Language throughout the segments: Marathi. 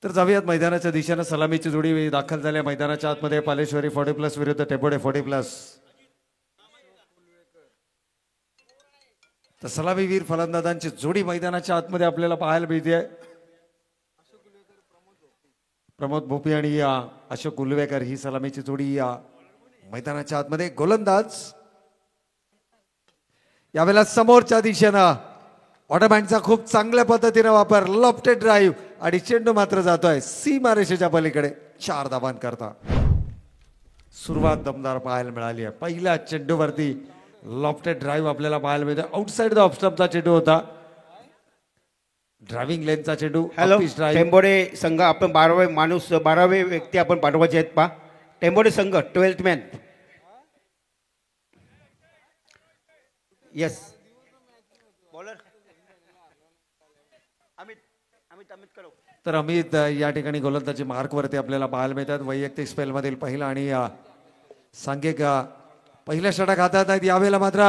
तर जाऊयात मैदानाच्या दिशेनं. सलामीची जोडी दाखल झाल्या मैदानाच्या आतमध्ये. पालेश्वरी 40+ विरुद्ध टेंबोडे 40+. तर सलामीवीर फलंदाजांची जोडी मैदानाच्या आतमध्ये आपल्याला पाहायला मिळते. प्रमोद भोपी आणि अशोक उलवेकर ही सलामीची जोडी मैदानाच्या आतमध्ये. गोलंदाज यावेळेला समोरच्या दिशेनं ऑटोमॅनचा खूप चांगल्या पद्धतीने वापर. लॉफ्टेड ड्राईव्ह आणि चेंडू मात्र जातोय सीमारेषेच्या पलीकडे 4 धावांकरता. सुरुवात दमदार पाहायला मिळाली आहे. पहिल्या चेंडूवरती लॉफ्टेड ड्राईव्ह आपल्याला पाहायला मिळतो. आउटसाइड द ऑफ स्टंपचा चेंडू होता. ड्रायव्हिंग लेनचा चेंडू. हॅलो टेंबोडे संघ आपण 12वे माणूस 12वे व्यक्ती आपण पाठवायचे आहेत पा. टेंबोडे संघ 12th man. Yes bowler Amit Amit Amit करो. तर अमित या ठिकाणी गोलंदाजी मार्कवरती आपल्याला पाहायला मिळतात. वैयक्तिक स्पेलमधील पहिला आणि सांघिक पहिल्या षटक हातात आहेत. यावेळेला मात्र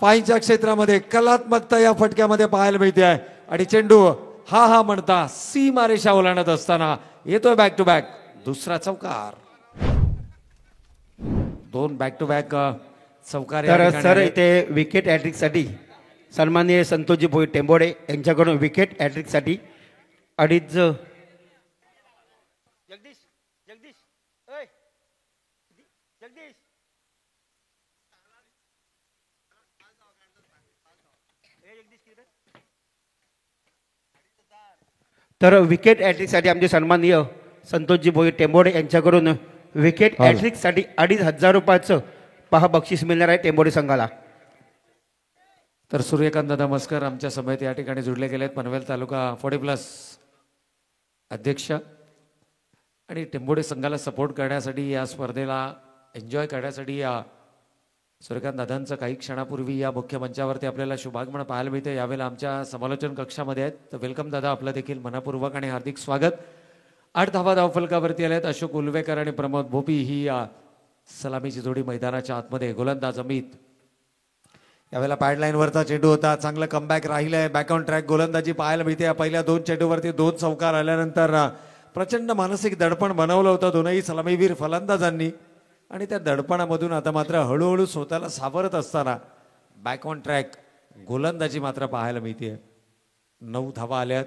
पायीच्या क्षेत्रामध्ये कलात्मकता या फटक्यामध्ये पाहायला मिळते आहे. आणि चेंडू हा म्हणता सीमारेषा ओलांडत असताना येतोय बॅक टू बॅक दुसरा चौकार. 2 बॅक टू बॅक चौकार. तर सर इथे विकेट हॅट्रिक साठी सन्माननीय संतोषजी भोई टेंबोडे यांच्याकडून विकेट हॅट्रिक साठी 2.5 जगदीश जगदीश जगदीश तर विकेट हॅट्रिक साठी आमचे सन्माननीय संतोषजी भोई टेंबोडे यांच्याकडून विकेट हॅट्रिक साठी 2,500 रुपयाचं पहा बक्षीस मिळणार आहे टेंबोडे संघाला. तर सूर्यकांत नमस्कार आमच्या समेत या ठिकाणी जुडले गेलेत. पनवेल तालुका 40+ अध्यक्ष आणि टेंबोडे संघाला सपोर्ट करण्यासाठी या स्पर्धेला एन्जॉय करण्यासाठी या सूर्यकांत दादांचं काही क्षणापूर्वी या मुख्य मंचावरती आपल्याला शुभागमन पाहायला मिळते. यावेळेला आमच्या समालोचन कक्षामध्ये आहेत. तर वेलकम दादा, आपलं देखील मनपूर्वक आणि हार्दिक स्वागत. 8 धावा धावफलकावरती आल्यात. अशोक उलवेकर आणि प्रमोद भोपी ही सलामीची जोडी मैदानाच्या आतमध्ये. गोलंदाज अमित. यावेळेला पॅडलाईनवरचा चेंडू होता. चांगलं कमबॅक राहिलंय. बॅक ऑन ट्रॅक गोलंदाजी पाहायला मिळते. पहिल्या 2 चेंडूवरती 2 चौकार आल्यानंतर प्रचंड मानसिक दडपण बनवलं होतं दोनही सलामीवीर फलंदाजांनी. आणि त्या दडपणामधून आता मात्र हळूहळू स्वतःला सावरत असताना बॅक ऑन ट्रॅक गोलंदाजी मात्र पाहायला मिळते. 9 धावा आल्यात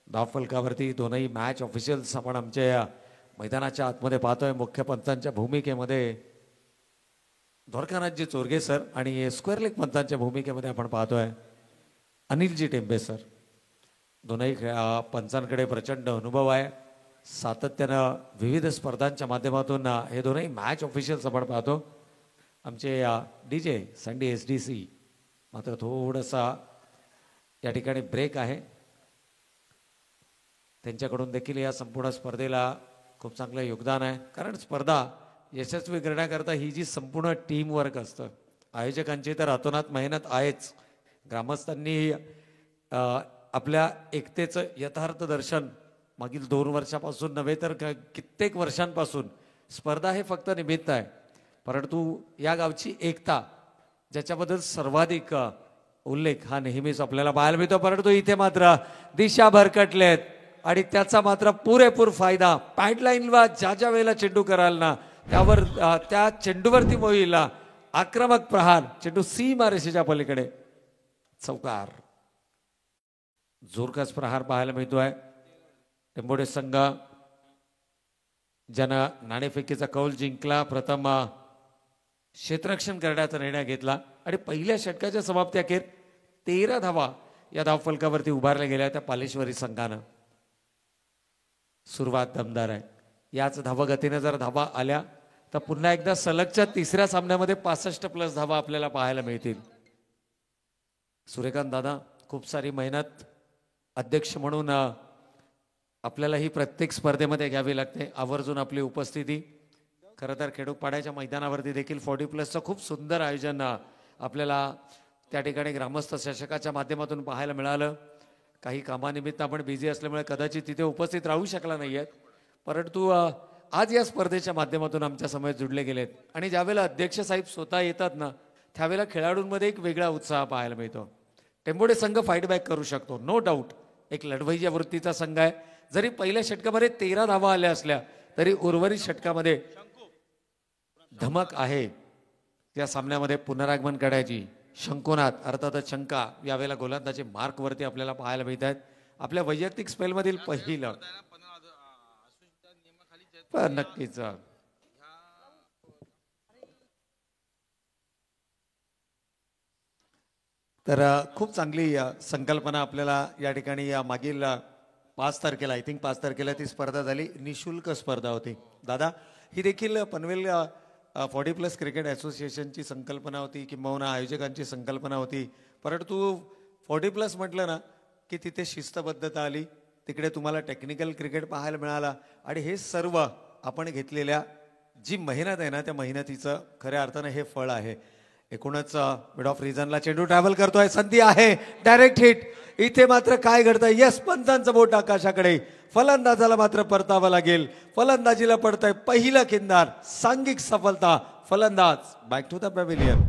धावफलकावरती. दोनही मॅच ऑफिशियल्स आपण आमच्या मैदानाच्या आतमध्ये पाहतोय. मुख्य पंचांच्या भूमिकेमध्ये द्वारकानाथजी चोरगे सर आणि स्क्वेअर लेग पंचांच्या भूमिकेमध्ये आपण पाहतोय अनिलजी टेंबे सर. दोनही पंचांकडे प्रचंड अनुभव आहे. सातत्यानं विविध स्पर्धांच्या माध्यमातून हे दोनही मॅच ऑफिशियल्स आपण पाहतो. आमचे DJ संडे SDC मात्र थोडासा या ठिकाणी ब्रेक आहे. त्यांच्याकडून देखील या संपूर्ण स्पर्धेला खूप चांगलं योगदान आहे. कारण स्पर्धा यशस्वी करण्याकरता ही जी संपूर्ण टीम वर्क असतं, आयोजकांची तर अतोनात मेहनत आहेच. ग्रामस्थांनी आपल्या एकतेचं यथार्थ दर्शन मागील 2 वर्षापासून नव्हे तर कित्येक वर्षांपासून. स्पर्धा हे फक्त निमित्त आहे, परंतु या गावची एकता ज्याच्याबद्दल सर्वाधिक उल्लेख हा नेहमीच आपल्याला पाहायला मिळतो. परंतु इथे मात्र दिशा भरकटलेत आणि त्याचा मात्र पुरेपूर फायदा पॅडलाईनला ज्या वेळेला चेंडू कराल ना त्यावर त्या चेंडूवरती मोहील आक्रमक प्रहार. चेंडू सीमारेषेच्या पलीकडे चौकार. जोरकस प्रहार पाहायला मिळतोय. टेंबोडे संघ ज्यानं नाणेफेकीचा कौल जिंकला, प्रथम क्षेत्ररक्षण करण्याचा निर्णय घेतला आणि पहिल्या षटकाच्या समाप्ती अखेर 13 धावा या धावफलकावरती उभारल्या गेल्या त्या पालेश्वरी संघानं. सुरुवात दमदार आहे. याच धावगतीने जर धावा आल्या तर पुन्हा एकदा सलगच्या 3ऱ्या सामन्यामध्ये 65+ धावा आपल्याला पाहायला मिळतील. सूर्यकांत दादा, खूप सारी मेहनत अध्यक्ष म्हणून आपल्याला ही प्रत्येक स्पर्धेमध्ये घ्यावी लागते. आवर्जून आपली उपस्थिती. खरं तर खेडूपाड्याच्या मैदानावरती देखील 40+चं खूप सुंदर आयोजन आपल्याला त्या ठिकाणी ग्रामस्थ शासकाच्या माध्यमातून पाहायला मिळालं. काही कामानिमित्त आपण बिझी असल्यामुळे कदाचित तिथे उपस्थित राहू शकला नाही आहेत, परंतु आज या स्पर्धेच्या माध्यमातून आमच्या समोर जुडले गेलेत. आणि ज्यावेळेला अध्यक्ष साहेब स्वतः येतात ना त्यावेळेला खेळाडूंमध्ये एक वेगळा उत्साह पाहायला मिळतो. टेंबोडे संघ फाईट बॅक करू शकतो, नो डाऊट. एक लढवय्या वृत्तीचा संघ आहे. जरी पहिल्या षटकामध्ये 13 धावा आल्या असल्या तरी उर्वरित षटकामध्ये धमक आहे. त्या सामन्यामध्ये पुनरागमन करायची. शंकुनाथ अर्थातच शंका यावेळेला गोलंदाजी मार्क वरती आपल्याला पाहायला मिळत आहेत. आपल्या वैयक्तिक स्पेलमधील पहिलं पण नक्कीच तर खूप चांगली संकल्पना आपल्याला या ठिकाणी मागील 5 तारखेला आय थिंक 5 तारखेला ती स्पर्धा झाली. निशुल्क स्पर्धा होती दादा. ही देखील पनवेल 40+ क्रिकेट असोसिएशनची संकल्पना होती किंबहुना आयोजकांची संकल्पना होती. परंतु 40+ म्हटलं ना की तिथे शिस्तबद्धता आली. तिकडे तुम्हाला टेक्निकल क्रिकेट पाहायला मिळाला आणि हे सर्व आपण घेतलेल्या जी मेहनत आहे ना त्या मेहनतीचं खऱ्या अर्थानं हे फळ आहे. एकूणच मिड ऑफ रिझनला चेंडू ट्रॅव्हल करतोय. संधी आहे. Direct hit. इथे मात्र काय घडतंय. यस पंचांचं बोट आकाशाकडे. फलंदाजाला मात्र परतावं लागेल. फलंदाजीला पडतंय पहिलं किंदार. सांघिक सफलता. फलंदाज बॅक टू द पॅव्हिलियन.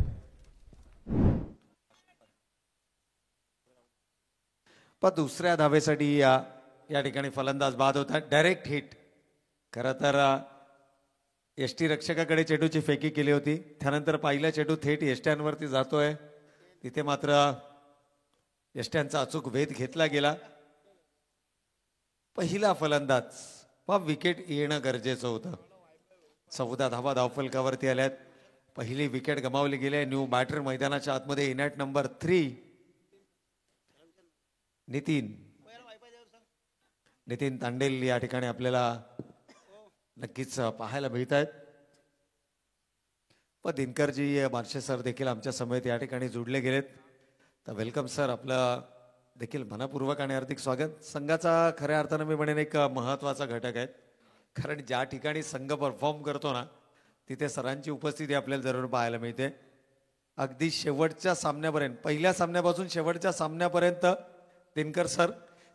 पण दुसऱ्या धावेसाठी या ठिकाणी फलंदाज बाद होता. Direct hit. खरं तर यष्टी रक्षकाकडे चेंडूची फेकी केली होती. त्यानंतर पहिला चेंडू थेट यष्ट्यांवरती जातोय. तिथे मात्र यष्ट्यांचा अचूक वेध घेतला गेला. पहिला फलंदाज विकेट येणं गरजेचं होतं. 14 धावा धावफलकावरती आल्यात. पहिली विकेट गमावली गेली आहे. न्यू बॅटर मैदानाच्या आतमध्ये इनॅट नंबर 3 नितीन तांडेल या ठिकाणी आपल्याला नक्कीच पाहायला मिळत आहेत. पण दिनकरजी बारशे सर देखील आमच्या समेत या ठिकाणी जोडले गेलेत. तर वेलकम सर. आपलं देखील मनपूर्वक आणि हार्दिक स्वागत. संघाचा खऱ्या अर्थानं मी म्हणेन एक महत्त्वाचा घटक आहे. कारण ज्या ठिकाणी संघ परफॉर्म करतो ना तिथे सरांची उपस्थिती आपल्याला जरूर पाहायला मिळते. अगदी शेवटच्या सामन्यापर्यंत पहिल्या सामन्यापासून शेवटच्या सामन्यापर्यंत दिनकर सर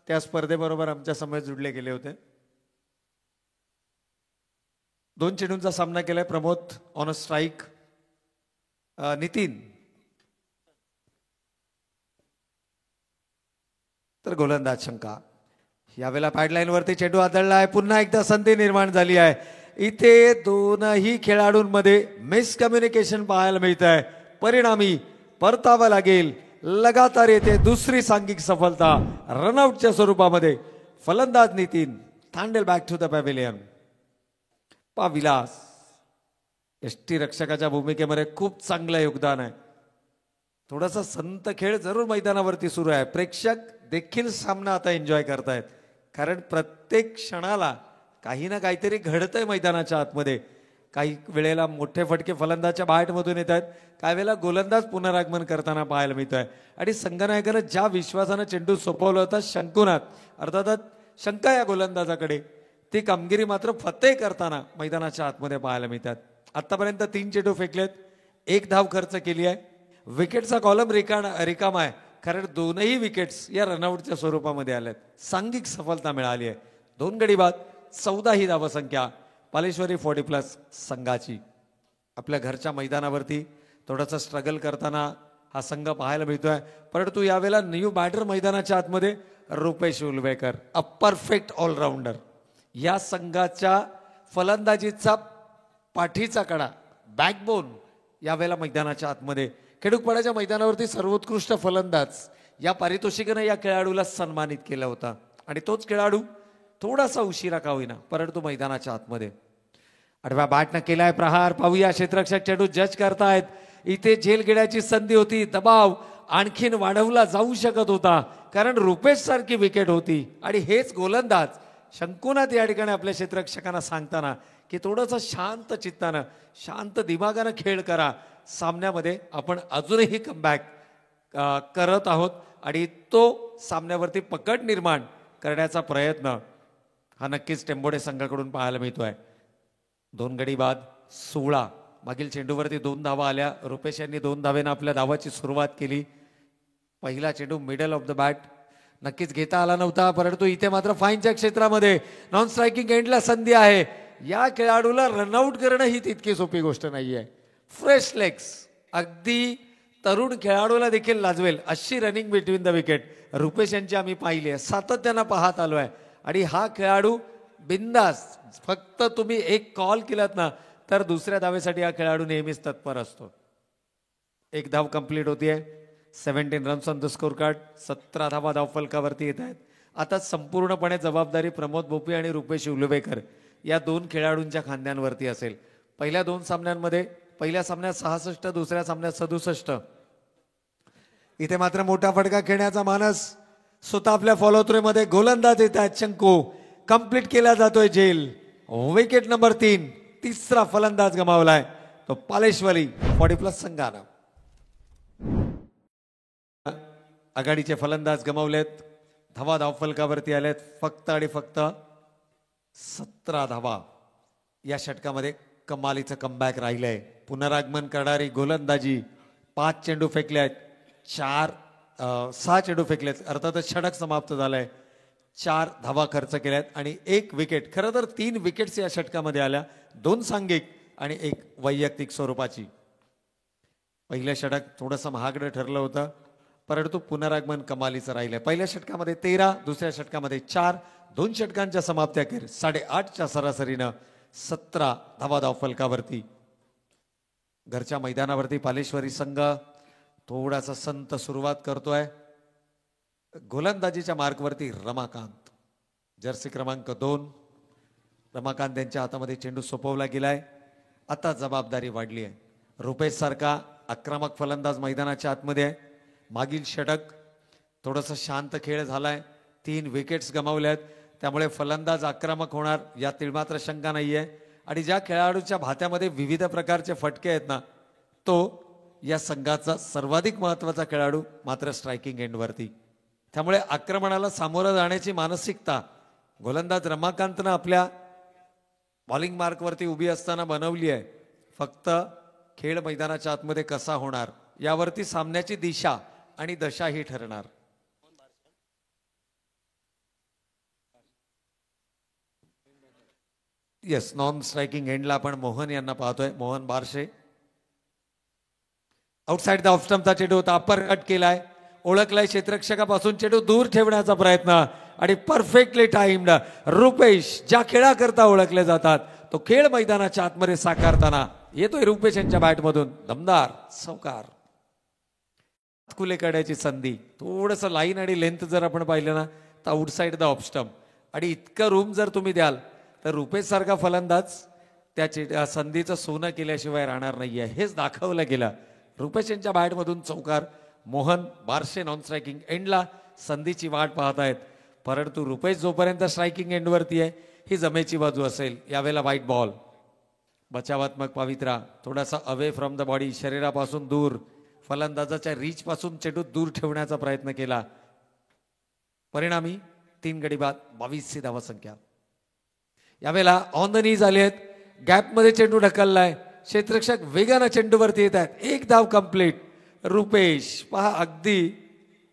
त्या स्पर्धेबरोबर आमच्या समेत जुडले गेले होते. 2 चेंडूंचा सामना केलाय. Pramod on a strike. Nitin तर गोलंदाज शंका. यावेळेला पॅडलाईन वरती चेंडू आदळला आहे. पुन्हा एकदा संधी निर्माण झाली आहे. इथे दोनही खेळाडूंमध्ये मिसकम्युनिकेशन पाहायला मिळत आहे. परिणामी परतावा लागेल. लगातार येते दुसरी सांघिक सफलता रनआउटच्या स्वरूपामध्ये. फलंदाज Nitin Tandel back to the pavilion. Vilas यष्टी रक्षकाच्या भूमिकेमध्ये खूप चांगलं योगदान आहे. थोडासा संत खेळ जरूर मैदानावरती सुरू आहे. प्रेक्षक देखील सामना आता एन्जॉय करतायत. कारण प्रत्येक क्षणाला काही ना काहीतरी घडतंय मैदानाच्या आतमध्ये. काही वेळेला मोठे फटके फलंदाजच्या बॅटमधून येत आहेत. काही वेळेला गोलंदाज पुनरागमन करताना पाहायला मिळत आहे. आणि संघनायकानं ज्या विश्वासानं चेंडू सोपवला होता शंकुनाथ अर्थातच शंका या गोलंदाजाकडे ती कामगिरी मात्र फतेह करताना मैदानाच्या आतमध्ये पाहायला मिळतात. आतापर्यंत 3 चेंडू फेकलेत. 1 धाव खर्च केली आहे. विकेटचा कॉलम रिकामा आहे. कारण दोनही विकेट्स या रनआउटच्या स्वरूपामध्ये आल्यात. सांघिक सफलता मिळाली आहे. 2 गडी बाद 14 ही धावसंख्या पालेश्वरी 40+ संघाची. आपल्या घरच्या मैदानावरती थोडासा स्ट्रगल करताना हा संघ पाहायला मिळतोय. परंतु यावेळेला न्यू बॅटर मैदानाच्या आतमध्ये रुपेश उलवेकर अ परफेक्ट ऑलराऊंडर. या संघाच्या फलंदाजीचा पाठीचा कडा बॅकबोन यावेळेला मैदानाच्या आतमध्ये. खेडूकपाड्याच्या मैदानावरती सर्वोत्कृष्ट फलंदाज या पारितोषिकानं या खेळाडूला सन्मानित केला होता. आणि तोच खेळाडू थोडासा उशिरा का होईना परंतु मैदानाच्या आतमध्ये. आडव्या बॅटनं केलाय प्रहार. पाहूया क्षेत्ररक्षक चेंडू जज करतायत. इथे झेल घेण्याची संधी होती. दबाव आणखीन वाढवला जाऊ शकत होता. कारण रुपेश सारखी विकेट होती. आणि हेच गोलंदाज शंकुनाथ या ठिकाणी आपल्या क्षेत्ररक्षकांना सांगताना की थोडंसं शांत चित्तानं शांत दिमागानं खेळ करा. सामन्यामध्ये आपण अजूनही कमबॅक करत आहोत. आणि तो सामन्यावरती पकड निर्माण करण्याचा प्रयत्न हा नक्कीच टेंबोडे संघाकडून पाहायला मिळतोय. 2 गडी बाद 16. मागील चेंडूवरती 2 धावा आल्या. रुपेश यांनी 2 धावेनं आपल्या धावाची सुरुवात केली. पहिला चेंडू मिडल ऑफ द बॅट नक्कीच घेता आला नव्हता. परंतु इथे मात्र फाईनच्या क्षेत्रामध्ये नॉन स्ट्रायकिंग एंडला संधी आहे. या खेळाडूला रनआउट करणं ही तितकी सोपी गोष्ट नाहीये. फ्रेश लेग्स अगदी तरुण खेळाडूला देखील लाजवेल अशी running between the wicket Rupesh यांची आम्ही पाहिली आहे. सातत्यानं पाहत आलो आहे. आणि हा खेळाडू बिंदास, फक्त तुम्ही एक कॉल केलात ना तर दुसऱ्या धावेसाठी हा खेळाडू नेहमीच तत्पर असतो. एक धाव कंप्लीट होतीये. 17 runs on the score card. 17 धावा धावफलकावरती येत आहेत. आता संपूर्णपणे जबाबदारी प्रमोद भोपी आणि रुपेश उलवेकर या दोन खेळाडूंच्या खांद्यांवरती असेल. पहिल्या दोन सामन्यांमध्ये, पहिल्या सामन्यात 66, दुसऱ्या सामन्यात 67. इथे मात्र मोठा फटका खेळण्याचा मानस स्वतः आपल्या फॉलो थ्रू मध्ये गोलंदाज येत आहेत. शंको कंप्लीट केला जातोय झेल. Wicket number 3. तिसरा फलंदाज गमावलाय तो पालेश्वरी 40+ संघानं. आघाडीचे फलंदाज गमावलेत. धावा धावफलकावरती आलेत फक्त आणि फक्त 17 धावा. या षटकामध्ये कमालीचं कमबॅक राहिलंय. पुनरागमन करणारी गोलंदाजी. 5 चेंडू फेकले आहेत. 6 चेंडू फेकलेत. अर्थातच षटक समाप्त झालंय. 4 धावा खर्च केल्यात आणि 1 विकेट. खरं तर 3 विकेट्स या षटकामध्ये आल्या. 2 सांघिक आणि 1 वैयक्तिक स्वरूपाची. पहिलं षटक थोडंसं महागडं ठरलं होतं, परंतु पुनरागमन कमालीचं राहिलंय. पहिल्या षटकामध्ये 13, दुसऱ्या षटकामध्ये 4. 2 षटकांच्या समाप्त्याखेर 8.5च्या सरासरीनं 17 धावा धावफलकावरती. घरच्या मैदानावरती पालेश्वरी संघ थोडासा संत सुरुवात करतोय. गोलंदाजीच्या मार्कवरती रमाकांत, जर्सी क्रमांक 2. रमाकांत यांच्या हातामध्ये चेंडू सोपवला गेलाय. आता जबाबदारी वाढली आहे. रुपेश सारखा आक्रमक फलंदाज मैदानाच्या आतमध्ये आहे. मागील षटक थोडंसं शांत खेळ झालाय. 3 विकेट्स गमावल्यात, त्यामुळे फलंदाज आक्रमक होणार यात मात्र शंका नाहीये. आणि ज्या खेळाडूच्या भात्यामध्ये विविध प्रकारचे फटके आहेत ना, तो या संघाचा सर्वाधिक महत्वाचा खेळाडू मात्र स्ट्रायकिंग एंडवरती. त्यामुळे आक्रमणाला सामोरं जाण्याची मानसिकता गोलंदाज रमाकांतनं आपल्या बॉलिंग मार्कवरती उभी असताना बनवली आहे. फक्त खेळ मैदानाच्या आतमध्ये कसा होणार यावरती सामन्याची दिशा आणि दशा ही ठरणार. येस, नॉन स्ट्रायकिंग एंडला आपण मोहन यांना पाहतोय. Mohan Barshe. Outside the off स्टंपचा चेंडू होता. अप्पर कट केलाय. ओळखलाय क्षेत्ररक्षकापासून. चेंडू दूर ठेवण्याचा प्रयत्न आणि परफेक्टली टाइम्ड. रुपेश ज्या खेळाकरता ओळखले जातात तो खेळ मैदानाच्या आतमध्ये साकारताना येतोय रुपेश यांच्या बॅटमधून. दमदार चौकार. खुले काढायची संधी. थोडंसं लाईन आणि लेंथ जर आपण पाहिलं ना तर आउटसाइड द ऑफ स्टंप. आणि इतकं रूम जर तुम्ही द्याल तर रुपेश सारखा फलंदाज त्या संधीचं सोनं केल्याशिवाय राहणार नाहीये. हेच दाखवलं गेलं. रुपेश यांच्या बॅटमधून चौकार. मोहन बारशे नॉन स्ट्रायकिंग एंडला संधीची वाट पाहत आहेत. परंतु रुपेश जोपर्यंत स्ट्रायकिंग एंडवरती आहे ही जमेची बाजू असेल. यावेळेला व्हाईट बॉल. बचावात्मक पवित्रा. थोडासा अवे फ्रॉम द बॉडी, शरीरापासून दूर, फलंदाजाच्या रीच पासून चेंडू दूर ठेवण्याचा प्रयत्न केला. परिणामी 3 गडी बाद, 22 धावा संख्या. यावेळेला ऑन द नीज आले आहेत. गॅपमध्ये चेंडू ढकललाय. क्षेत्ररक्षक वेगानं चेंडूवरती येत आहेत. 1 धाव कंप्लीट. रुपेश पहा अगदी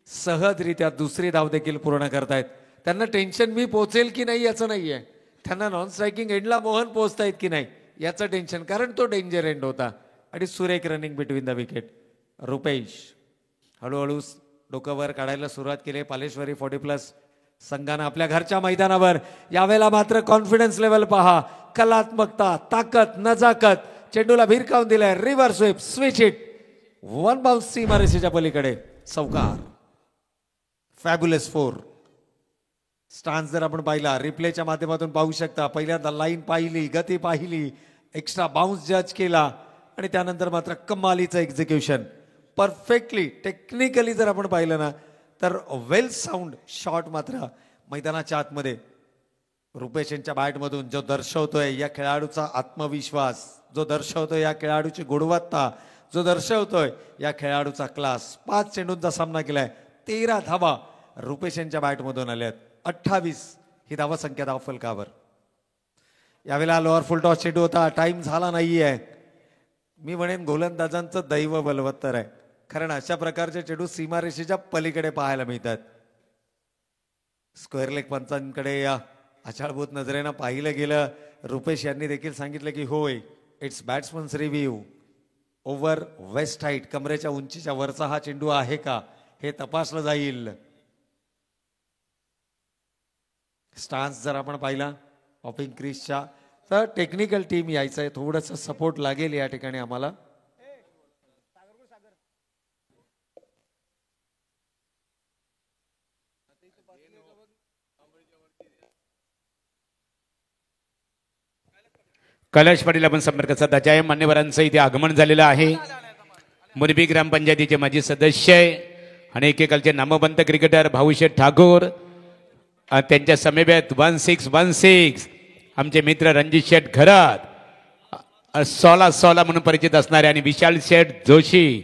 सहजरित्या दुसरी धाव देखील पूर्ण करतायत. त्यांना टेन्शन मी पोहोचेल की नाही याचं नाहीये. त्यांना नॉन स्ट्रायकिंग एंडला मोहन पोहोचतायत की नाही याचं टेन्शन, कारण तो डेंजर एंड होता. आणि सुरेख running between the wicket. Rupesh हळूहळू डोकं वर काढायला सुरुवात केली. पालेश्वरी 40+ संघानं आपल्या घरच्या मैदानावर. यावेळेला मात्र कॉन्फिडन्स लेवल पहा. कलात्मकता, ताकद, नजाकत. चेंडूला भिरकावून दिलाय. Reverse sweep, switch hit. 1 bounce सीमारेषेच्या पलीकडे चौकार. फॅब्युलस 4. स्टान्स जर आपण पाहिला रिप्लेच्या माध्यमातून पाहू शकता. पहिल्यांदा लाईन पाहिली, गती पाहिली, एक्स्ट्रा बाउन्स जज केला आणि त्यानंतर मात्र कमालीचं एक्झिक्युशन. परफेक्टली टेक्निकली जर आपण पाहिलं ना तर वेल साऊंड शॉट मात्र मैदानाच्या आतमध्ये रुपेश यांच्या बॅटमधून जो दर्शवतोय या खेळाडूचा आत्मविश्वास, जो दर्शवतोय या खेळाडूची गुणवत्ता, जो दर्शवतोय या खेळाडूचा क्लास. 5 चेंडूंचा सामना केलाय. 13 धावा रुपेश यांच्या बॅटमधून आल्यात. 28 ही धावा संख्या धावफलकावर. यावेळेला लोअर फुल टॉस चेंडू होता. टाइम झाला नाहीये. मी म्हणेन गोलंदाजांचं दैव बलवत्तर आहे, कारण अशा प्रकारचे चेंडू सीमारेषेच्या पलीकडे पाहायला मिळतात. स्क्वेअर लेग पंचांकडे या आछाळभूत नजरेनं पाहिलं गेलं. रुपेश यांनी देखील सांगितलं की होय, it's batsman's review. Over waist height, कमरेच्या उंचीच्या वरचा हा चेंडू आहे का हे तपासलं जाईल. स्टान्स जर आपण पाहिला पॉपिंग क्रीजच्या तर टेक्निकल टीम यायचं आहे, थोडंसं सपोर्ट लागेल या ठिकाणी आम्हाला. कैलाश पाटील आपण संपर्क साधायचा आहे. मान्यवरांचं इथे आगमन झालेलं आहे. मुरबी ग्रामपंचायतीचे माजी सदस्य आणि एकेकालचे नामवंत क्रिकेटर भाऊशेठ ठाकूर, त्यांच्या समेत 1616 आमचे मित्र रणजित शेठ घरात, 16 म्हणून परिचित असणारे आणि विशाल शेठ जोशी,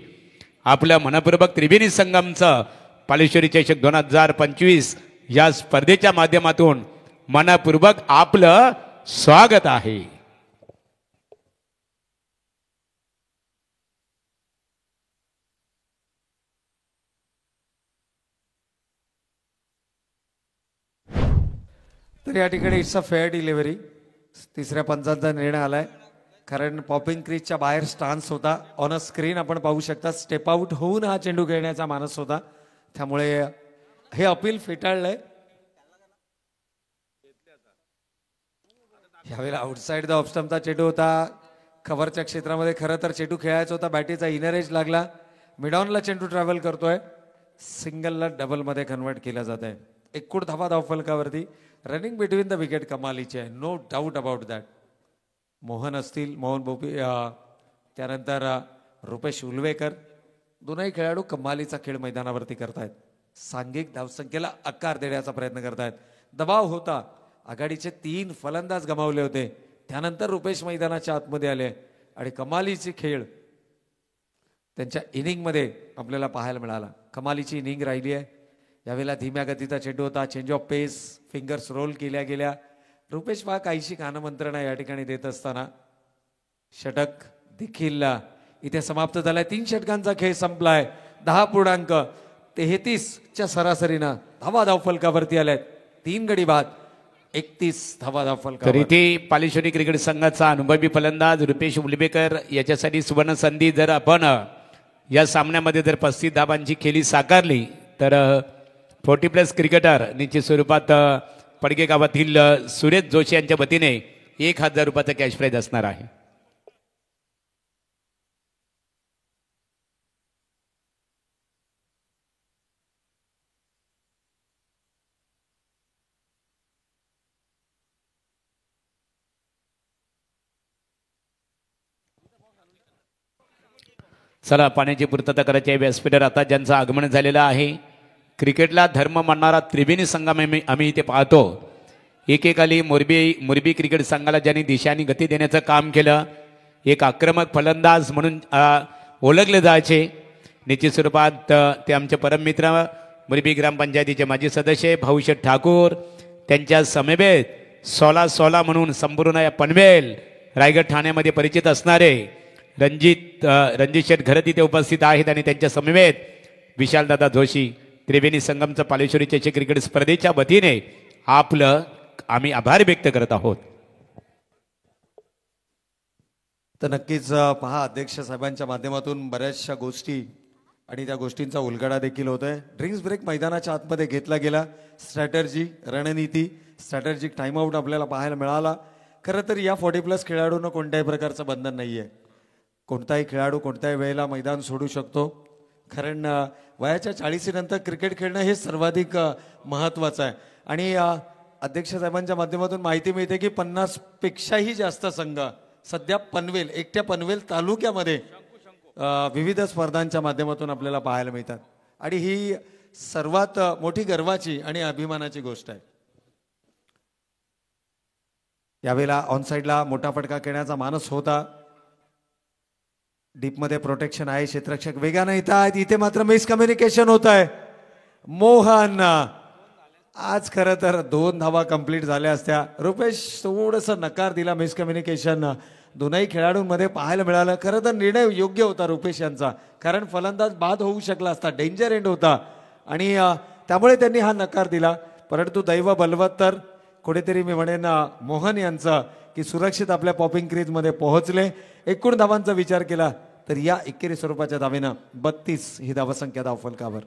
आपलं मनपूर्वक त्रिवेणी संगमचं पालेश्वरी चषक 2025 या स्पर्धेच्या माध्यमातून मनपूर्वक आपलं स्वागत आहे. तर या ठिकाणी इट्स अ फेअर डिलिव्हरी. तिसऱ्या पंचांचा निर्णय आलाय, कारण पॉपिंग क्रीजच्या बाहेर स्टान्स होता. ऑन अ स्क्रीन आपण पाहू शकता स्टेप आउट होऊन हा चेंडू खेळण्याचा मानस होता, त्यामुळे हे अपील फेटाळलंय. यावेळेला आउटसाइड द ऑफस्टम्पचा चेंडू होता. कव्हरच्या क्षेत्रामध्ये खरं तर चेंडू खेळायचा होता, बॅटीचा इनर एज लागला. मिडॉनला चेंडू ट्रॅव्हल करतोय, सिंगलला डबलमध्ये कन्वर्ट केला जात आहे. एकूण धावा धावफलकावरती. रनिंग बिटवीन द विकेट कमालीचे आहे, no doubt about that. Mohan असतील, मोहन बोपी, त्यानंतर रुपेश उलवेकर, दोनही खेळाडू कमालीचा खेळ मैदानावरती करतायत. सांघिक धावसंख्येला आकार देण्याचा प्रयत्न करतायत. दबाव होता, आघाडीचे 3 फलंदाज गमावले होते, त्यानंतर रुपेश मैदानाच्या आतमध्ये आले आणि कमालीची खेळ त्यांच्या इनिंगमध्ये आपल्याला पाहायला मिळाला. कमालीची इनिंग राहिली आहे. यावेळेला धीम्या गतीचा चेंडू होता, change of pace, fingers roll केल्या गेल्या. रुपेश पहा काहीशी कानमंत्रणा या ठिकाणी देत असताना षटक देखील इथे समाप्त झालाय. 3 षटकांचा खेळ संपलाय. 10.33च्या सरासरीनं धावा धावफलकावरती आल्यात. 3 गडी बाद, 31 धावा धावफलका. तर इथे पालेश्वरी क्रिकेट संघाचा अनुभवी फलंदाज रुपेश उलबेकर याच्यासाठी सुवर्ण संधी. जर आपण या सामन्यामध्ये जर 35 धावांची खेळी साकारली तर 40+ क्रिकेटर निश्चित स्वरूपात पडगे गावातील सुरेश जोशी यांच्या वतीने 1000 रुपयाचा कॅश प्राइज असणार आहे. चला, पाण्याची पूर्तता करायची आहे. व्यासपीठावर आता ज्यांचं आगमन झालेलं आहे, क्रिकेटला धर्म मानणारा त्रिवेणी संघम आम्ही इथे पाहतो. एकेकाली मुरबी क्रिकेट संघाला ज्यांनी दिशा आणि गती देण्याचं काम केलं, एक आक्रमक फलंदाज म्हणून ओळखले जायचे. निश्चित स्वरूपात ते आमचे परममित्र मुरबी ग्रामपंचायतीचे माजी सदस्य भाऊशेठ ठाकूर, त्यांच्या समवेत 16 म्हणून संपूर्ण या पनवेल रायगड ठाण्यामध्ये परिचित असणारे रणजित शेठ घरत इथे उपस्थित आहेत आणि त्यांच्या समवेत विशालदादा जोशी. त्रिवेणी संगमचं पालेश्वरी चषक क्रिकेट स्पर्धेच्या वतीने आपलं आम्ही आभार व्यक्त करत आहोत. तर नक्कीच पहा, अध्यक्ष साहेबांच्या माध्यमातून बऱ्याचशा गोष्टी आणि त्या गोष्टींचा उलगडा देखील होतोय. ड्रिंक्स ब्रेक मैदानाच्या आतमध्ये घेतला गेला. स्ट्रॅटर्जी, रणनीती, स्ट्रॅटर्जिक टाइमआउट आपल्याला पाहायला मिळाला. खरं तर या 40+ खेळाडूंना कोणत्याही प्रकारचं बंधन नाहीये. कोणताही खेळाडू कोणत्याही वेळेला मैदान सोडू शकतो. कारण वयाच्या 40 नंतर क्रिकेट खेळणं हे सर्वाधिक महत्त्वाचं आहे. आणि अध्यक्ष साहेबांच्या माध्यमातून माहिती मिळते की 50 पेक्षाही जास्त संघ सध्या पनवेल, एकट्या पनवेल तालुक्यामध्ये विविध स्पर्धांच्या माध्यमातून आपल्याला पाहायला मिळतात. आणि ही सर्वात मोठी गर्वाची आणि अभिमानाची गोष्ट आहे. यावेळेला ऑनसाईडला मोठा फटका खेळण्याचा मानस होता. डीपमध्ये प्रोटेक्शन आहे, क्षेत्ररक्षक वेगानं येत आहेत. इथे मात्र मिसकम्युनिकेशन होत आहे. मोहन, आज खरं तर 2 धावा कंप्लीट झाल्या असत्या. रुपेश थोडंसं नकार दिला. मिसकम्युनिकेशन दोनही खेळाडूंमध्ये पाहायला मिळालं. खरं तर निर्णय योग्य होता रुपेश यांचा, कारण फलंदाज बाद होऊ शकला असता, डेंजर एंड होता आणि त्यामुळे त्यांनी हा नकार दिला. परंतु दैव बलवत्तर कुठेतरी मी म्हणेन मोहन यांचा, की सुरक्षित आपल्या पॉपिंग क्रीजमध्ये पोहोचले. एकूण धावांचा विचार केला तर या एकेरी स्वरूपाच्या धावेनं 32 ही धावसंख्या धावफलकावर.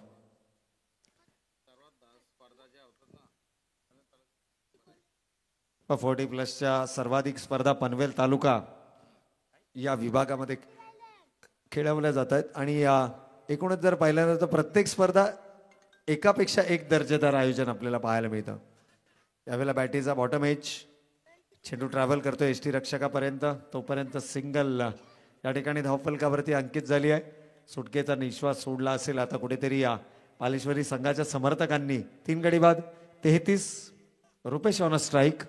40+ सर्वाधिक स्पर्धा पनवेल तालुका या विभागामध्ये खेळवल्या जात आहेत आणि एकूणच जर पाहिलं तर प्रत्येक स्पर्धा एकापेक्षा एक दर्जेदार आयोजन आपल्याला पाहायला मिळतं. यावेळेला बॅटीचा बॉटम एज, चेंडू ट्रॅव्हल करतो एस टी रक्षकापर्यंत, तोपर्यंत सिंगल या ठिकाणी धावफलकावरती अंकित झाली आहे. सुटकेचा निश्वास सोडला असेल आता कुठेतरी या पालेश्वरी संघाच्या समर्थकांनी. 3 गडी बाद 33. रुपेश ऑन स्ट्राईक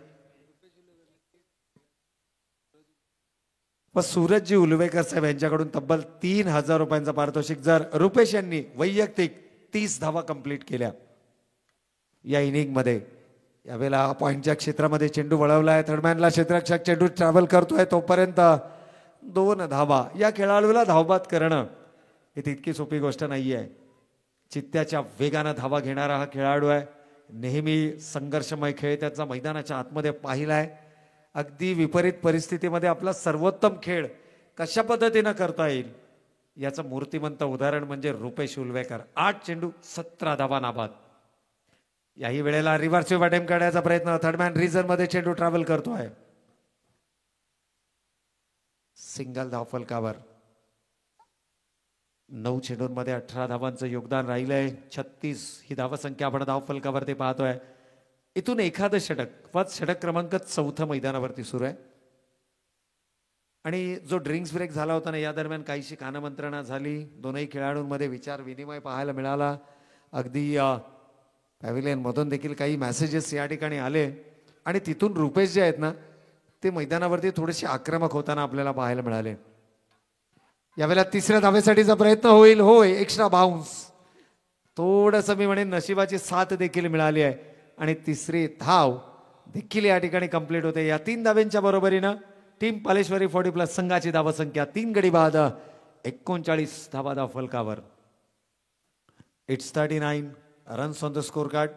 व सूरजजी उलवेकर साहेब यांच्याकडून तब्बल 3000 रुपयांचा पारितोषिक जर रुपेश यांनी वैयक्तिक 30 धावा कंप्लीट केल्या या इनिंग मध्ये. यावेळेला पॉइंटच्या क्षेत्रामध्ये चेंडू वळवला आहे. थर्डमॅनला क्षेत्ररक्षक चेंडू ट्रॅव्हल करतोय तोपर्यंत 2 धावा. या खेळाडूला धावबाद करणं ही तितकी सोपी गोष्ट नाही आहे. चित्त्याच्या वेगानं धावा घेणारा हा खेळाडू आहे. नेहमी संघर्षमय खेळ त्याचा मैदानाच्या आतमध्ये पाहिलाय. अगदी विपरीत परिस्थितीमध्ये आपला सर्वोत्तम खेळ कशा पद्धतीनं करता येईल याचं मूर्तिमंत उदाहरण म्हणजे रुपेश उलवेकर. 8 चेंडू 17 धावा नाबाद. याही वेळेला रिव्हर्सिव्ह अटेम्प्ट करण्याचा प्रयत्न. थर्डमॅन रिझन मध्ये चेंडू ट्रॅव्हल करतोय. सिंगल धावफलकावर. 9 चेंडूंमध्ये 18 धावांचं योगदान राहिलंय. 36 ही धावसंख्या आपण धावफलकावरती पाहतोय. इथून एखादं षटक, फर्स्ट षटक क्रमांक 4 मैदानावरती सुरू आहे. आणि जो ड्रिंक्स ब्रेक झाला होता ना, या दरम्यान काहीशी कानमंत्रणा झाली. दोनही खेळाडूंमध्ये विचार विनिमय पाहायला मिळाला. अगदी पॅव्हिलियन मधून देखील काही मेसेजेस या ठिकाणी आले आणि तिथून रुपेश जे आहेत ना ते मैदानावरती थोडेसे आक्रमक होताना आपल्याला पाहायला मिळाले. यावेळेला 3ऱ्या धावेसाठीचा प्रयत्न होईल. होय, एक्स्ट्रा बाउन्स. थोडंसं मी म्हणेन नशिबाची साथ देखील मिळाली आहे आणि 3री धाव देखील या ठिकाणी कंप्लीट होते. या 3 धाव्यांच्या बरोबरीनं टीम पालेश्वरी 40+ संघाची धावसंख्या 3 गडी बाद 39 धावा धावफलकावर. It's 39 runs on the score card.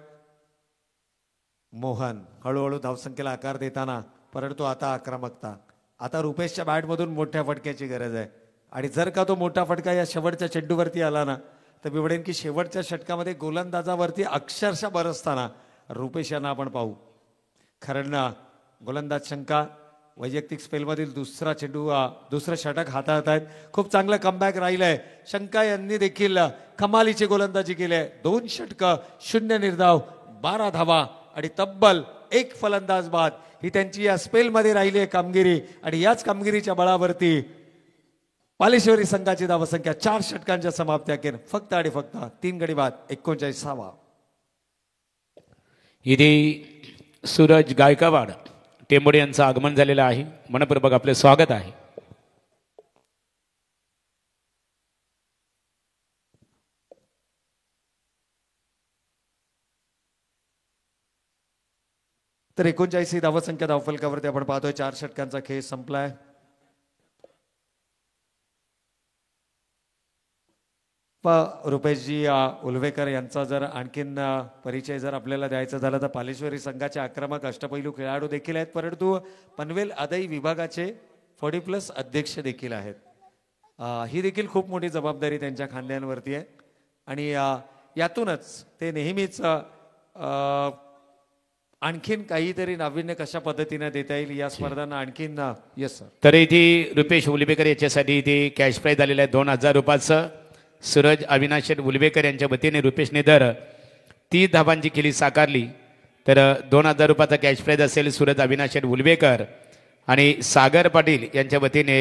Mohan हळूहळू धावसंख्येला आकार देताना, परंतु आता आक्रमकता. आता रुपेशच्या बॅटमधून मोठ्या फटक्याची गरज आहे आणि जर का तो मोठा फटका या शेवटच्या चेंडूवरती आला ना तर मी म्हणेन की शेवटच्या षटकामध्ये गोलंदाजावरती अक्षरशः बरसताना रुपेश यांना आपण पाहू. कारण गोलंदाज शंका वैयक्तिक स्पेलमधील दुसरा चेंडू, दुसरं षटक हाताळत आहेत. खूप चांगलं कमबॅक राहिलंय. शंका यांनी देखील कमालीची गोलंदाजी केली आहे. 2 षटकं 0 निर्धाव 12 धावा आणि तब्बल 1 फलंदाज बाद ही त्यांची या स्पेलमध्ये राहिली आहे कामगिरी. आणि याच कामगिरीच्या बळावरती पालेश्वरी संघाची धावसंख्या 4 षटकांच्या समाप्त्याखेर फक्त आणि फक्त 3 गडी बाद 39. इथे सूरज गायकवाड टेंबोडे यांचं आगमन झालेलं आहे. मनपूर्वक आपले स्वागत आहे. तर 39 ही धावसंख्या धावफलकावरती आपण पाहतोय. 4 षटकांचा खेळ संपलाय. रुपेशजी उलवेकर यांचा जर आणखीन परिचय जर आपल्याला द्यायचा झाला तर पालेश्वरी संघाचे आक्रमक अष्टपैलू खेळाडू देखील आहेत, परंतु पनवेल अदाई विभागाचे 40+ अध्यक्ष देखील आहेत. ही देखील खूप मोठी जबाबदारी त्यांच्या खांद्यांवरती आहे आणि यातूनच ते नेहमीच आणखीन काहीतरी नाविन्य कशा पद्धतीने देता येईल या स्पर्धांना आणखीन. Yes sir. तर इथे रुपेश उलवेकर याच्यासाठी इथे कॅश प्राईज आलेलं आहे 2000 रुपयाचं. सूरज अविनाश उलवेकर यांच्या वतीने रुपेशने जर 30 धावांची खेळी साकारली तर 2000 रुपयाचा कॅश प्राईज असेल सूरज अविनाश उलवेकर. आणि सागर पाटील यांच्या वतीने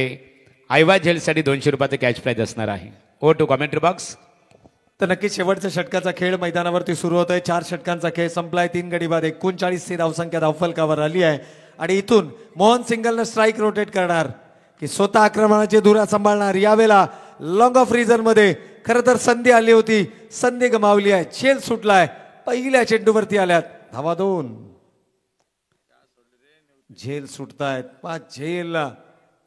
आयवा झेलसाठी 200 रुपयाचा कॅश प्राईज असणार आहे. Over to commentary box. तर नक्कीच शेवटच्या षटकाचा खेळ मैदानावरती सुरू होतोय. 4 षटकांचा खेळ संपलाय. 3 गडी बाद 39 ही धावसंख्या धावफलकावर आली आहे आणि इथून मोहन सिंगलनं स्ट्राईक रोटेट करणार की स्वतः आक्रमणाची धुरा सांभाळणार. यावेळेला लॉंग ऑफ रिझन मध्ये खरं तर संधी आली होती, संधी गमावली आहे. झेल सुटलाय. पहिल्या चेंडूवरती आल्यात धावा 2. झेल सुटतायत. 5 झेल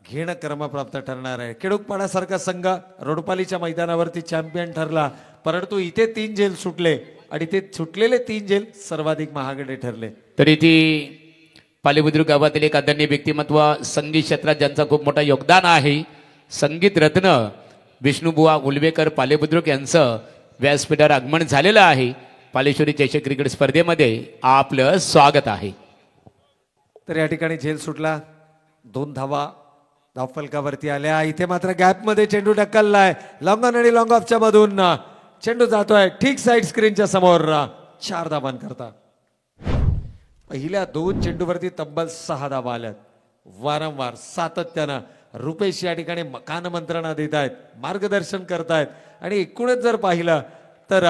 घेणं क्रमप्राप्त ठरणार आहे. केडूकपाडासारखा संघ रोडपालीच्या मैदानावरती चॅम्पियन ठरला, परंतु इथे 3 झेल सुटले आणि ते सुटलेले 3 झेल सर्वाधिक महागडे ठरले. तरी ती पालेबुद्रुक गावातील एक आदरणीय व्यक्तिमत्व, संगीत क्षेत्रात ज्यांचं खूप मोठं योगदान आहे, संगीत रत्न विष्णुबुवा उलवेकर पालेबुद्रुक यांचं व्यासपीठावर आगमन झालेलं आहे. पालेश्वरी चषक क्रिकेट स्पर्धेमध्ये आपलं स्वागत आहे. तर या ठिकाणी झेल सुटला. 2 धावा धावफलकावरती आल्या. इथे मात्र गॅपमध्ये चेंडू ढकललाय. लॉंग ऑन आणि लॉंग ऑफच्या मधून चेंडू जातोय ठीक साईड स्क्रीनच्या समोर. 4 धावांकरता. पहिल्या 2 चेंडूवरती तब्बल 6 धावा आल्यात. वारंवार सातत्यानं रुपेश या ठिकाणी कानमंत्रणा देत आहेत, मार्गदर्शन करतायत. आणि एकूणच जर पाहिलं तर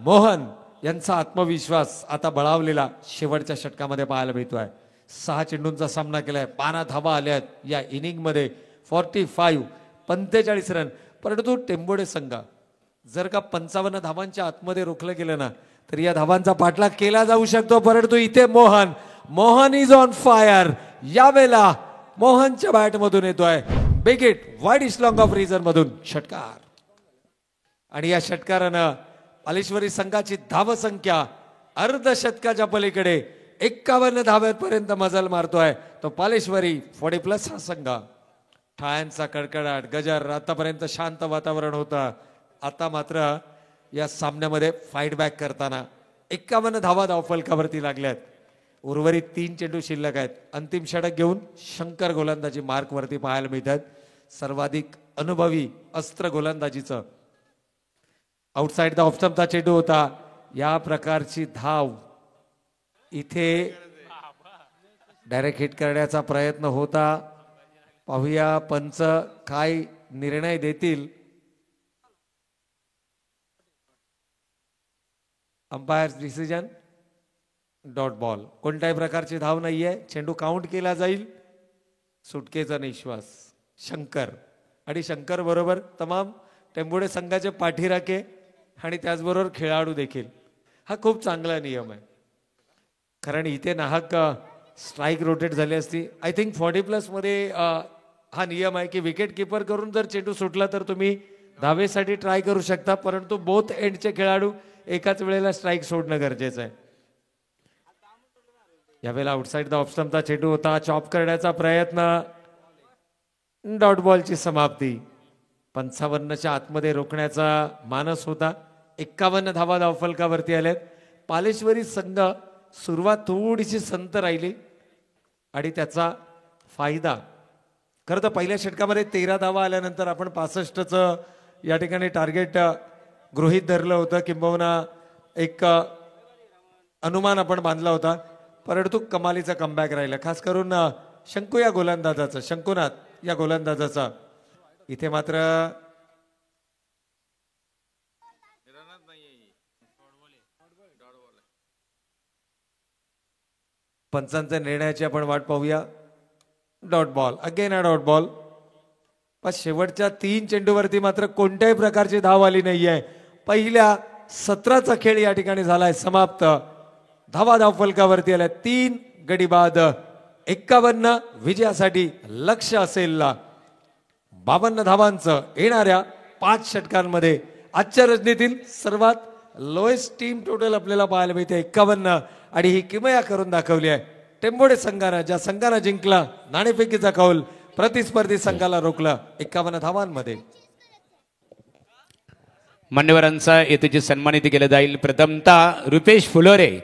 मोहन यांचा आत्मविश्वास आता बळावलेला शेवटच्या षटकामध्ये पाहायला मिळतोय. 6 चेंडूंचा सामना केलाय. 12 धावा आल्यात या इनिंगमध्ये. 45 रन. परंतु टेंबोडे संघ जर का 55 धावांच्या आतमध्ये रोखलं गेलं ना तर या धावांचा पाठलाग केला जाऊ शकतो. परंतु इथे मोहन इज ऑन फायर. यावेळेला मोहनच्या बॅटमधून येतोय big hit wide east long of reason मधून षटकार. आणि या षटकारानं पालेश्वरी संघाची धावसंख्या अर्धशतकाच्या पलीकडे 51 धाव्यांपर्यंत मजल मारतोय तो पालेश्वरी 40+ हा संघ. ठायांचा कडकडाट गजर. आतापर्यंत शांत वातावरण होतं. आता मात्र या सामन्यामध्ये फाईट बॅक करताना 51 धावा धावफलकावरती लागल्यात. उर्वरित 3 चेंडू शिल्लक आहेत. अंतिम षटक घेऊन शंकर गोलंदाजी मार्क वरती पाहायला मिळतात. सर्वाधिक अनुभवी अस्त्र गोलंदाजीचं आउटसाइड द ऑफ स्टंपचा चेंडू होता. या प्रकारची धाव इथे डायरेक्ट हिट करण्याचा प्रयत्न होता. पाहूया पंच काय निर्णय देतील. Umpire decision dot ball. कोणत्याही प्रकारची धाव नाहीये. चेंडू काउंट केला जाईल. सुटकेचा निश्वास. शंकर आणि शंकर बरोबर तमाम टेंबोडे संघाचे पाठीराखे आणि त्याचबरोबर खेळाडू देखील. हा खूप चांगला नियम आहे. कारण इथे नाहक स्ट्राईक रोटेट झाली असती. आय थिंक 40+ मध्ये हा नियम आहे की विकेट किपर करून जर चेंडू सुटला तर तुम्ही धावेसाठी ट्राय करू शकता. परंतु बोथ एंडचे खेळाडू एकाच वेळेला स्ट्राईक सोडणं गरजेचं आहे. यावेळेला आउटसाइड द ऑफ स्टंपचा चेंडू होता. चॉप करण्याचा प्रयत्न. डॉट बॉलची समाप्ती. 55च्या आतमध्ये रोखण्याचा मानस होता. 51 धावा धावफलकावरती आल्यात. पालेश्वरी संघ सुरुवात थोडीशी संत राहिली आणि त्याचा फायदा. खरं तर पहिल्या षटकामध्ये 13 धावा आल्यानंतर आपण 65चं या ठिकाणी टार्गेट गृहीत धरलं होतं. किंबहुना एक अनुमान आपण बांधला होता. परंतु कमालीचा कमबॅक राहिला. खास करून शंकू या गोलंदाजाचा, शंकुनाथ या गोलंदाजाचा. इथे मात्र पंचांच्या निर्णयाची आपण वाट पाहूया. Dot ball. Again a dot ball. पण शेवटच्या 3 चेंडूवरती मात्र कोणत्याही प्रकारची धाव आली नाहीये. पहिल्या 17चा खेळ या ठिकाणी झालाय समाप्त. धावा धावफलकावरती आल्या 3 गडी बाद. 51 विजयासाठी लक्ष असेल 52 धावांचं येणाऱ्या 5 षटकांमध्ये. आजच्या रजनीतील सर्वात लोएस्ट टीम टोटल आपल्याला पाहायला मिळते 51. आणि ही किमया करून दाखवली आहे टेंबोडे संघानं. ज्या संघानं जिंकला नाणेफेकीचा कौल प्रतिस्पर्धी संघाला रोखलं 51 धावांमध्ये. मान्यवरांचा येथे सन्मानित केलं जाईल. प्रथमतः रुपेश फुलोरे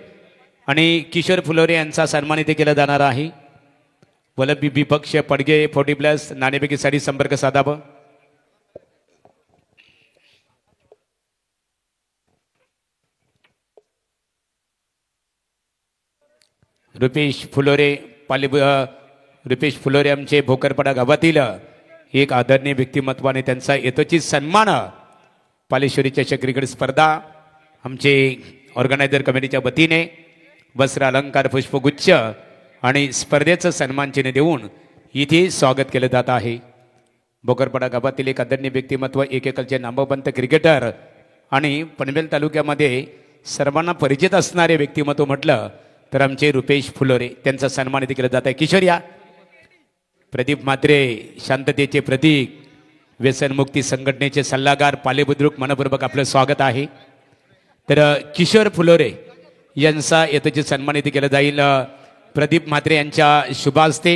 आणि किशोर फुलोरे यांचा सन्मानित केलं जाणार आहे. वलंबी विपक्ष पडगे 40+ नाणेफेकीसाठी संपर्क साधावा. रुपेश फुलोरे आमचे भोकरपाडा गावातील एक आदरणीय व्यक्तिमत्व आणि त्यांचा यथोचित सन्मान पालेश्वरी चषक क्रिकेट स्पर्धा आमचे ऑर्गनायझर कमिटीच्या वतीने वस्त्र अलंकार पुष्पगुच्छ आणि स्पर्धेचं सन्मान चिन्ह देऊन इथे स्वागत केलं जात आहे. भोकरपाडा गावातील एक आदरणीय व्यक्तिमत्व, एकेकालचे नामवंत क्रिकेटर आणि पनवेल तालुक्यामध्ये सर्वांना परिचित असणारे व्यक्तिमत्व म्हटलं तर आमचे रुपेश फुलोरे. त्यांचा सन्मानित केलं जात आहे. किशोरिया प्रदीप म्हात्रे शांततेचे प्रतीक, व्यसनमुक्ती संघटनेचे सल्लागार, पालेबुद्रुक मनपूर्वक आपलं स्वागत आहे. तर किशोर फुलोरे यांचा यथोचित सन्मानित केलं जाईल प्रदीप म्हात्रे यांच्या शुभास्ते.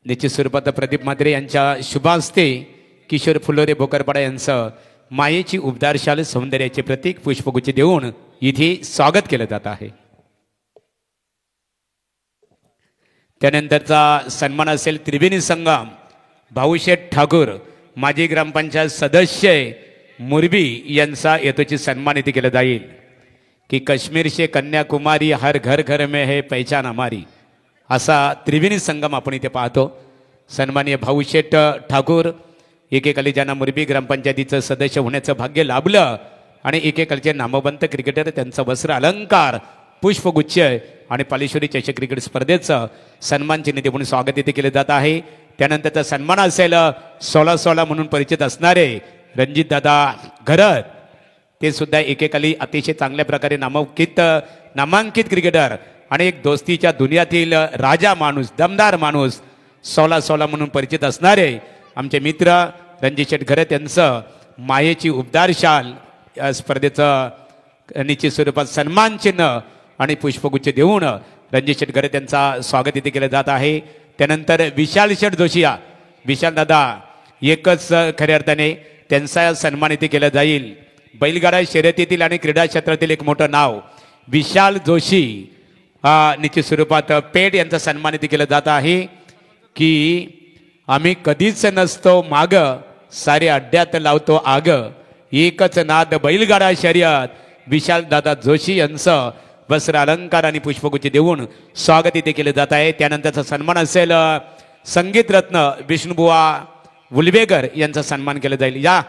निश्चित स्वरूपात प्रदीप म्हात्रे यांच्या शुभास्ते किशोर फुलोरे भोकरपाडा यांचं मायेची उबदारशाल सौंदर्याचे प्रतीक पुष्पगुच्छ देऊन इथे स्वागत केलं जात आहे. त्यानंतरचा सन्मान असेल त्रिवेणी संगम भाऊशेठ ठाकूर माजी ग्रामपंचायत सदस्य मुरबी यांचा येतोची सन्मान इथे केला जाईल की काश्मीर से कन्याकुमारी हर घर घर में है पहचान हमारी असा त्रिवेणी संगम आपण इथे पाहतो. सन्माननीय भाऊशेठ ठाकूर एकेकाली ज्यांना मुरबी ग्रामपंचायतीचं सदस्य होण्याचं भाग्य लाभलं आणि एकेकालचे नामवंत क्रिकेटर त्यांचा वस्त्र अलंकार पुष्पगुच्छ आणि पालेश्वरी चषक क्रिकेट स्पर्धेचं सन्मान चिन्ह म्हणून स्वागत इथे केले जात आहे. त्यानंतरचा सन्मान असेल 16-16 म्हणून परिचित असणारे रणजित दादा घरत ते सुद्धा एकेकाली अतिशय चांगल्या प्रकारे नामांकित क्रिकेटर आणि एक दोस्तीच्या दुनियातील राजा माणूस दमदार माणूस 16-16 म्हणून परिचित असणारे आमचे मित्र रणजित शेठ घरत यांचं मायेची उबदार शाल या स्पर्धेचं निश्चित स्वरूपात सन्मान चिन्ह आणि पुष्पगुच्छ देऊन रणजित शेठ घरत यांचा स्वागत इथे केलं जात आहे. त्यानंतर विशाल शेठ जोशिया विशाल दादा एकच खऱ्या अर्थाने त्यांचा सन्मान इथे केला जाईल. बैलगाडा शर्यतीतील आणि क्रीडा क्षेत्रातील एक मोठं नाव विशाल जोशी निश्चित स्वरूपात पेठ यांचा सन्मान इथे केला जात आहे की आम्ही कधीच नसतो माग सारे अड्ड्यात लावतो आग एकच नाद बैलगाडा शर्यत विशाल दादा जोशी यांचं वस्त्र अलंकार आणि पुष्पगुच्छ देऊन स्वागत इथे केले जात आहे. त्यानंतरचा सन्मान असेल संगीत रत्न विष्णुबुवा वुलवेकर यांचा सन्मान केला जाईल. या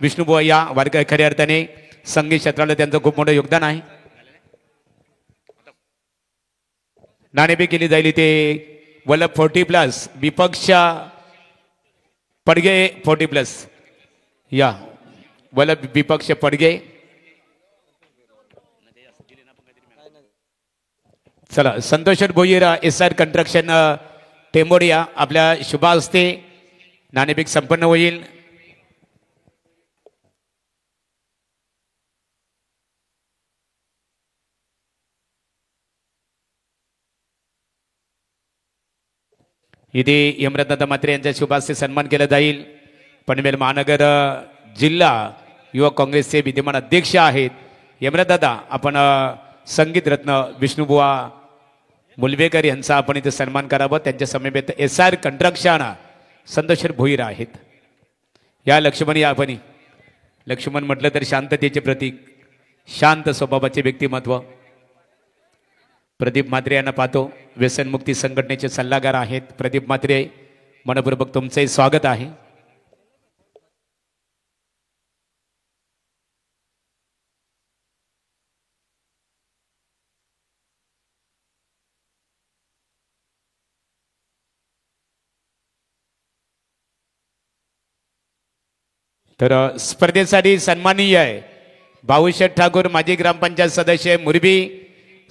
विष्णुबुवा या वारकरी खऱ्या अर्थाने संगीत क्षेत्राला त्यांचं खूप मोठं योगदान आहे. नाणेफेक केली जाईल ते वल्लभ 40+ विपक्ष पडगे 40+ या वल्लभ विपक्ष पडगे. चला संतोष भोईर SR कंस्ट्रक्शन टेंबोडिया आपल्या शुभ हस्ते नाणेफेक संपन्न होईल. इथे यमरत्नदा मात्रे यांच्या शुभ हस्ते सन्मान केला जाईल. पनवेल महानगर जिल्हा युवक काँग्रेसचे विद्यमान अध्यक्ष आहेत यमरत्नदा. आपण संगीत रत्न विष्णुबुवा मुलवेकर यांचा आपण इथे सन्मान करावं. त्यांच्या समेत SR कंस्ट्रक्शन संतोष भोईर आहेत. या लक्ष्मण या आपण लक्ष्मण म्हटलं तर शांततेचे प्रतीक शांत स्वभावाचे व्यक्तिमत्व प्रदीप म्हात्रे यांना पाहतो. व्यसनमुक्ती संघटनेचे सल्लागार आहेत प्रदीप म्हात्रे. मनपूर्वक तुमचे स्वागत आहे. तर स्पर्धेसाठी सन्माननीय आहे भाऊशेठ ठाकूर माजी ग्रामपंचायत सदस्य मुरबी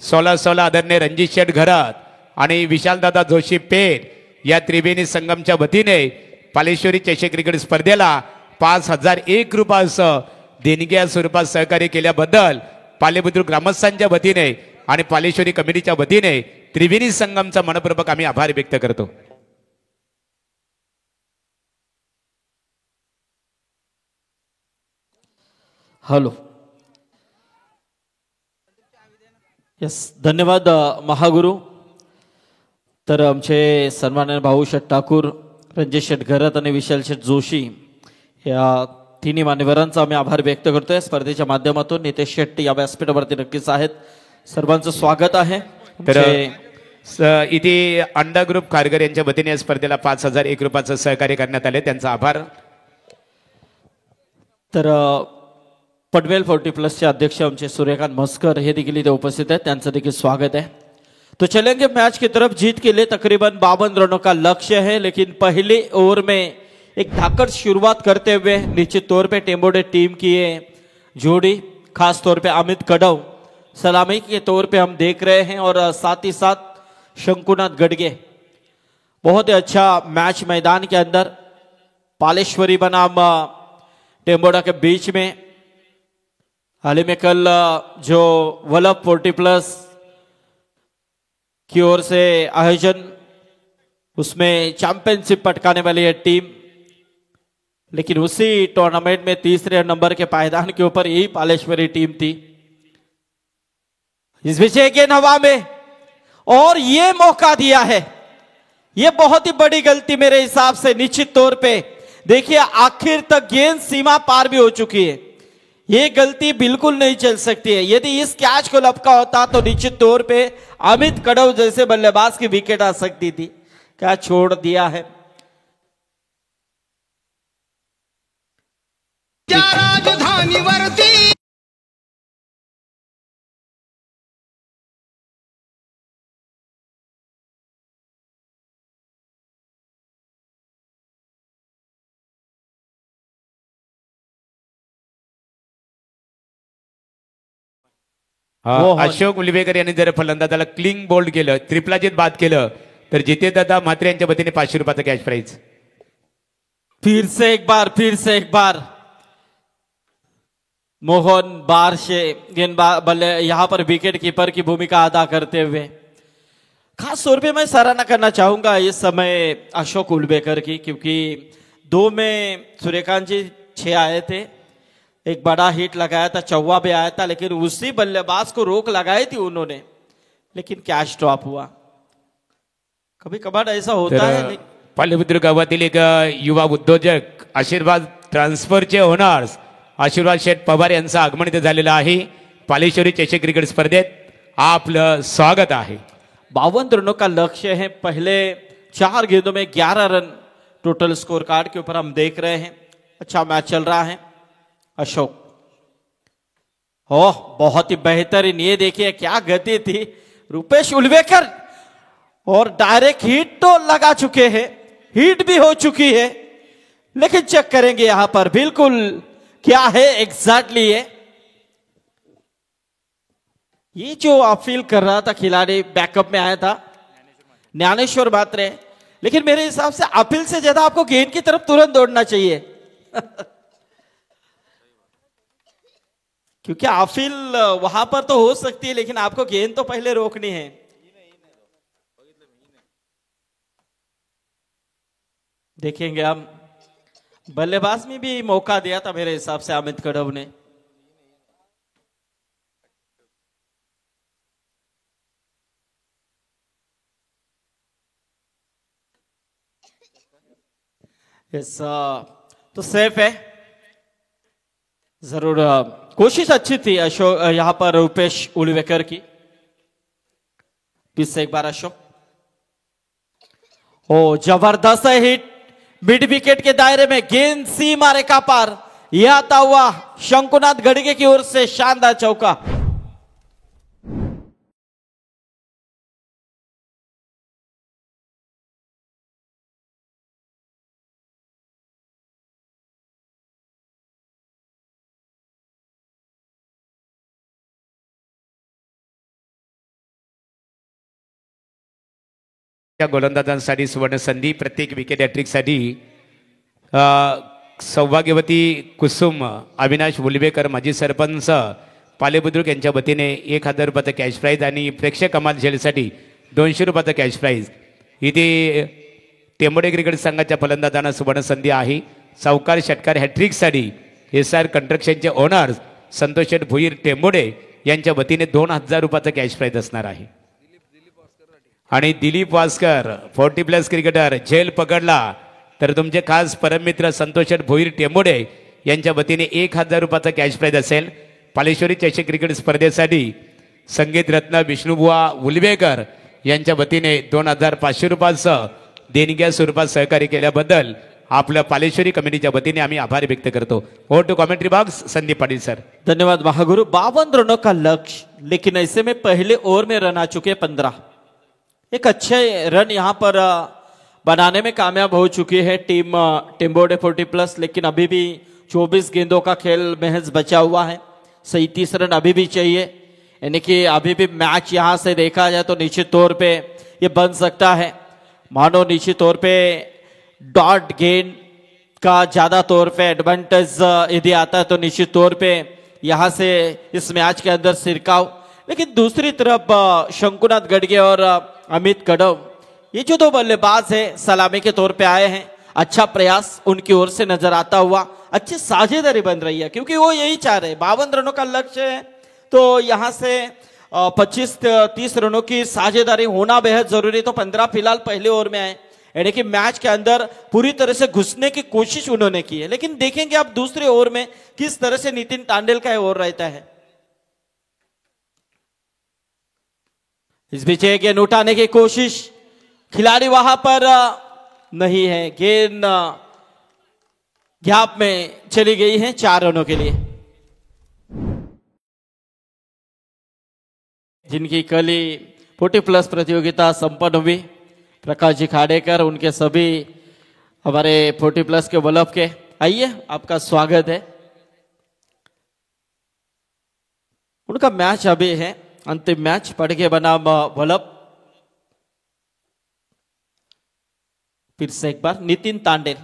16-16 आदरणीय रणजित शेठ घरात आणि विशालदादा जोशी पेठ या त्रिवेणी संगमच्या वतीने पालेश्वरी चषक क्रिकेट स्पर्धेला 5001 रुपयाचं देणग्या स्वरूपात सहकार्य केल्याबद्दल पालेबुद्रुक ग्रामस्थांच्या वतीने आणि पालेश्वरी कमिटीच्या वतीने त्रिवेणी संगमचा मनपूर्वक आम्ही आभार व्यक्त करतो. हॅलो यस धन्यवाद महागुरु. तर आमचे सन्माननीय भाऊशेठ ठाकूर रणजित शेठ घरत आणि विशाल शेठ जोशी या तिन्ही मान्यवरांचा आम्ही आभार व्यक्त करतोय. स्पर्धेच्या माध्यमातून नितेश शेट्टी या व्यासपीठावरती नक्कीच आहेत. सर्वांचं स्वागत आहे. तर इथे अंडा ग्रुप कारगर यांच्या वतीने या स्पर्धेला 5001 रुपयाचं सहकार्य करण्यात आले त्यांचा आभार. तर पनवेल 40+ अध्यक्ष आमचे सूर्यकांत मस्कर हे देखील इथे उपस्थित आहेत. त्यांचं देखील स्वागत है. तो चलेंगे मैच की तरफ. जीत के लिए तकरीबन 52 रनों का लक्ष्य है, लेकिन पहले ओवर में एक धाकड़ शुरुआत करते हुए निश्चित तौर पे टेम्बोडे टीम की ये जोड़ी खास तौर पे अमित कड़व सलामी के तौर पे हम देख रहे हैं और साथ ही साथ शंकुनाथ गडगे बहुत ही अच्छा मैच मैदान के अंदर पालेश्वरी बनाम टेम्बोडा के बीच में हाल ही में कल जो वल्लभ 40+ की ओर से आयोजन उसमें चैंपियनशिप पटकाने वाली है टीम, लेकिन उसी टूर्नामेंट में तीसरे नंबर के पायदान के ऊपर यही पालेश्वरी टीम थी. इस विषय के नवा में और ये मौका दिया है ये बहुत ही बड़ी गलती मेरे हिसाब से निश्चित तौर पे। देखिए आखिर तक गेंद सीमा पार भी हो चुकी है, ये गलती बिल्कुल नहीं चल सकती है। यदि इस कैच को लपका होता तो निश्चित तौर पे अमित कड़व जैसे बल्लेबाज की विकेट आ सकती थी। क्या छोड़ दिया है। राजधानीवरती अशोक उलवेकर यांनी जर फलंदाजाला क्लिंग बोल्ड केलं, त्रिपलाजीत बाद केलं तर जितेशदादा म्हात्रे यांच्या वतीने 500 रुपयाचं कॅश प्राइज। फिर से एक बार मोहन बारशे गेंदबाज बल्ले यहां पर विकेट कीपर की भूमिका अदा करते हुए। खास तौर पे मैं सराहना करना चाहूंगा इस समय अशोक उलवेकर की, क्योंकि 2 में सूर्यकांत जी 6 आए थे, एक बड़ा हिट लगाया था, चौवा भी आया था, लेकिन उसी बल्लेबाज को रोक लगाई थी उन्होंने, लेकिन कैच ड्रॉप हुआ। कभी कभार ऐसा होता है। पालेपुत्र गावातील एक युवा उद्योजक आशीर्वाद ट्रान्सफरचे ओनर्स आशीर्वाद शेठ पवार यांचं आगमन इथे झालेलं आहे। पालेश्वरी चषक क्रिकेट स्पर्धेत आपलं स्वागत आहे। 52 रनों का लक्ष्य है। पहले 4 गेंदों में 11 रन टोटल स्कोर कार्ड के ऊपर हम देख रहे हैं। अच्छा मैच चल रहा है। अशोक, ओह बहुत ही बेहतरीन, ये देखिए क्या गति थी रुपेश उलवेकर, और डायरेक्ट हिट तो लगा चुके हैं, हिट भी हो चुकी है, लेकिन चेक करेंगे यहां पर बिल्कुल क्या है एग्जैक्टली ये जो अपील कर रहा था खिलाड़ी, बैकअप में आया था ज्ञानेश्वर म्हात्रे, लेकिन मेरे हिसाब से अपील से ज्यादा आपको गेंद की तरफ तुरंत दौड़ना चाहिए क्योंकि अपील वहां पर तो हो सकती है, लेकिन आपको गेंद तो पहले रोकनी है। देखेंगे हम, बल्लेबाज में भी मौका दिया था मेरे हिसाब से अमित कड़व ने। यस, तो सेफ है जरूर। कोशिश अच्छी थी अशोक, यहां पर रुपेश उलवेकर की। फिर से एक बार अशोक, ओ जबरदस्त हिट मिड विकेट के दायरे में, गेंद सीमा रेखा पार, यह आता हुआ शंकुनाथ गड़गे की ओर से शानदार चौका। या गोलंदाजांसाठी सुवर्ण संधी, प्रत्येक विकेट हॅट्रिकसाठी सौभाग्यवती कुसुम अविनाश उलवेकर माजी सरपंच पालेबुद्रुक यांच्या वतीने 1000 रुपयाचं कॅश प्राईज आणि प्रेक्षक कमाल झेलसाठी 200 रुपयाचं कॅश प्राईज। इथे टेंबोडे क्रिकेट संघाच्या फलंदाजांना सुवर्ण संधी आहे। सावकार षटकार हॅट्रिकसाठी SR कंस्ट्रक्शनचे ओनर्स संतोष शेठ भुईर टेंबोडे यांच्या वतीने 2000 रुपयाचं कॅश प्राईज असणार आहे। आणि दिलीप वास्कर 40+ क्रिकेटर झेल पकडला तर तुमचे खास परममित्र संतोष भोईर टेंबोडे यांच्या वतीने 1000 रुपयाचा कॅश प्राइज असेल। पालेश्वरी चषक क्रिकेट स्पर्धेसाठी संगीत रत्न विष्णुबुवा उलवेकर यांच्या वतीने 2500 रुपयाचं देणग्या स्वरूपात सहकार्य केल्याबद्दल आपल्या पालेश्वरी कमिटीच्या वतीने आम्ही आभार व्यक्त करतो। Over to commentary box Sandeep Patil sir. धन्यवाद महागुरु। 52 रनों का लक्ष्य, लेकिन ऐसे में पहले ओवर में रन आ चुके 15। एक अच्छे रन यहां पर बनाने में कामयाब हो चुकी है टीम टेंबोडे 40+, लेकिन अभी भी 24 गेंदों का खेल महज बचा हुआ है। 37 रन अभी भी चाहिए, यानी कि अभी भी मैच यहां से देखा जाए तो निश्चित तौर पे ये बन सकता है। मानो निश्चित तौर पे डॉट गेंद का ज्यादा तौर पे एडवांटेज यदि आता है तो निश्चित तौर पे यहां से इस मैच के अंदर सिरकाव। लेकिन दूसरी तरफ शंकुनाथ गड़गे और अमित कड़व, ये जो 2 बल्लेबाज है सलामी के तौर पे आए हैं, अच्छा प्रयास उनकी ओर से नजर आता हुआ, अच्छी साझेदारी बन रही है, क्योंकि वो यही चाह रहे हैं। 52 रनों का लक्ष्य है तो यहां से 25-30 रनों की साझेदारी होना बेहद जरूरी। तो 15 फिलहाल पहले ओवर में आए, यानी कि मैच के अंदर पूरी तरह से घुसने की कोशिश उन्होंने की है। लेकिन देखेंगे आप दूसरे ओवर में किस तरह से नितिन तांडेल का ओवर रहता है। इस बीच एक गेंद उठाने की कोशिश, खिलाड़ी वहां पर नहीं है, गेंद गैप में चली गई है 4 रनों के लिए। जिनकी कल ही 40+ प्रतियोगिता संपन्न हुई, प्रकाश जी खाड़ेकर, उनके सभी हमारे 40+ के वल्लभ के, आइए आपका स्वागत है। उनका मैच अभी है अंतिम मैच, पड़गे बनाम वल्लभ। फिर से एक बार नितिन तांडेल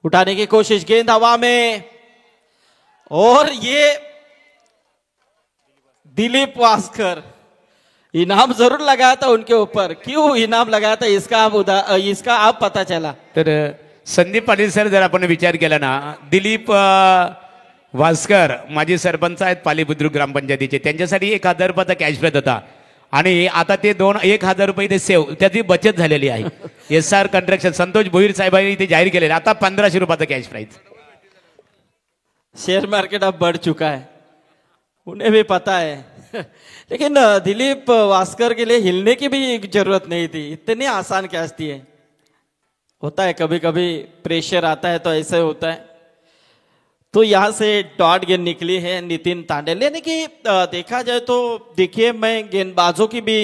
उठाने की कोशिश, गेंद हवा में, और ये दिलीप वास्कर, इनाम जरूर लगाया था उनके ऊपर। क्यों इनाम लगाया था इसका आप पता चला। तर संदीप पाटील सर, जर आपण विचार केला ना, दिलीप वास्कर माजी सरपंच आहेत पाली बुद्रुक ग्रामपंचायतीचे, त्यांच्यासाठी 1000 रुपयाचा कॅश प्राइज होता आणि आता ते 1,000 रुपये ते सेव्ह, त्याची बचत झालेली आहे। SR कंस्ट्रक्शन संतोष भोईर साहेबांनी ते जाहीर केलेलं, आता 1500 रुपयाचा कॅश प्राइज। शेयर मार्केट अब बढ़ चुका है, उन्हें भी पता है। लेकिन दिलीप वास्कर के लिए हिलने की भी जरूरत नहीं थी, इतनी आसान कैच थी है। होता है कभी कभी प्रेशर आता है तो ऐसे होता है। तो यहां से डॉट गेंद निकली है नितिन तांडेल। यानी कि देखा जाए तो देखिए, मैं गेंदबाजों की भी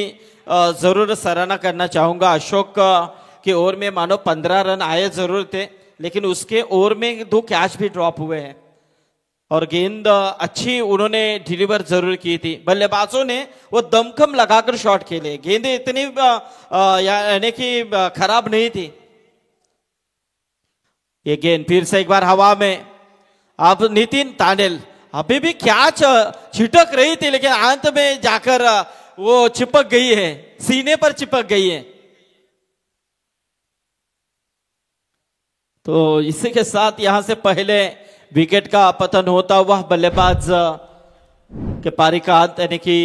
जरूर सराहना करना चाहूंगा। अशोक के ओवर में मानो 15 रन आए जरूर थे, लेकिन उसके ओवर में 2 कैच भी ड्रॉप हुए हैं और गेंद अच्छी उन्होंने डिलीवर जरूर की थी। बल्लेबाजों ने वो दमखम लगाकर शॉट खेले, गेंदें इतनी यानी कि खराब नहीं थी। ये गेंद फिर से एक बार हवा में, अब नितिन तांडेल, अभी भी कैच छिटक रही थी लेकिन अंत में जाकर वो चिपक गई है, सीने पर चिपक गई है। तो इसी के साथ यहां से पहले विकेट का पतन होता हुआ बल्लेबाज के पारी का अंत, यानी कि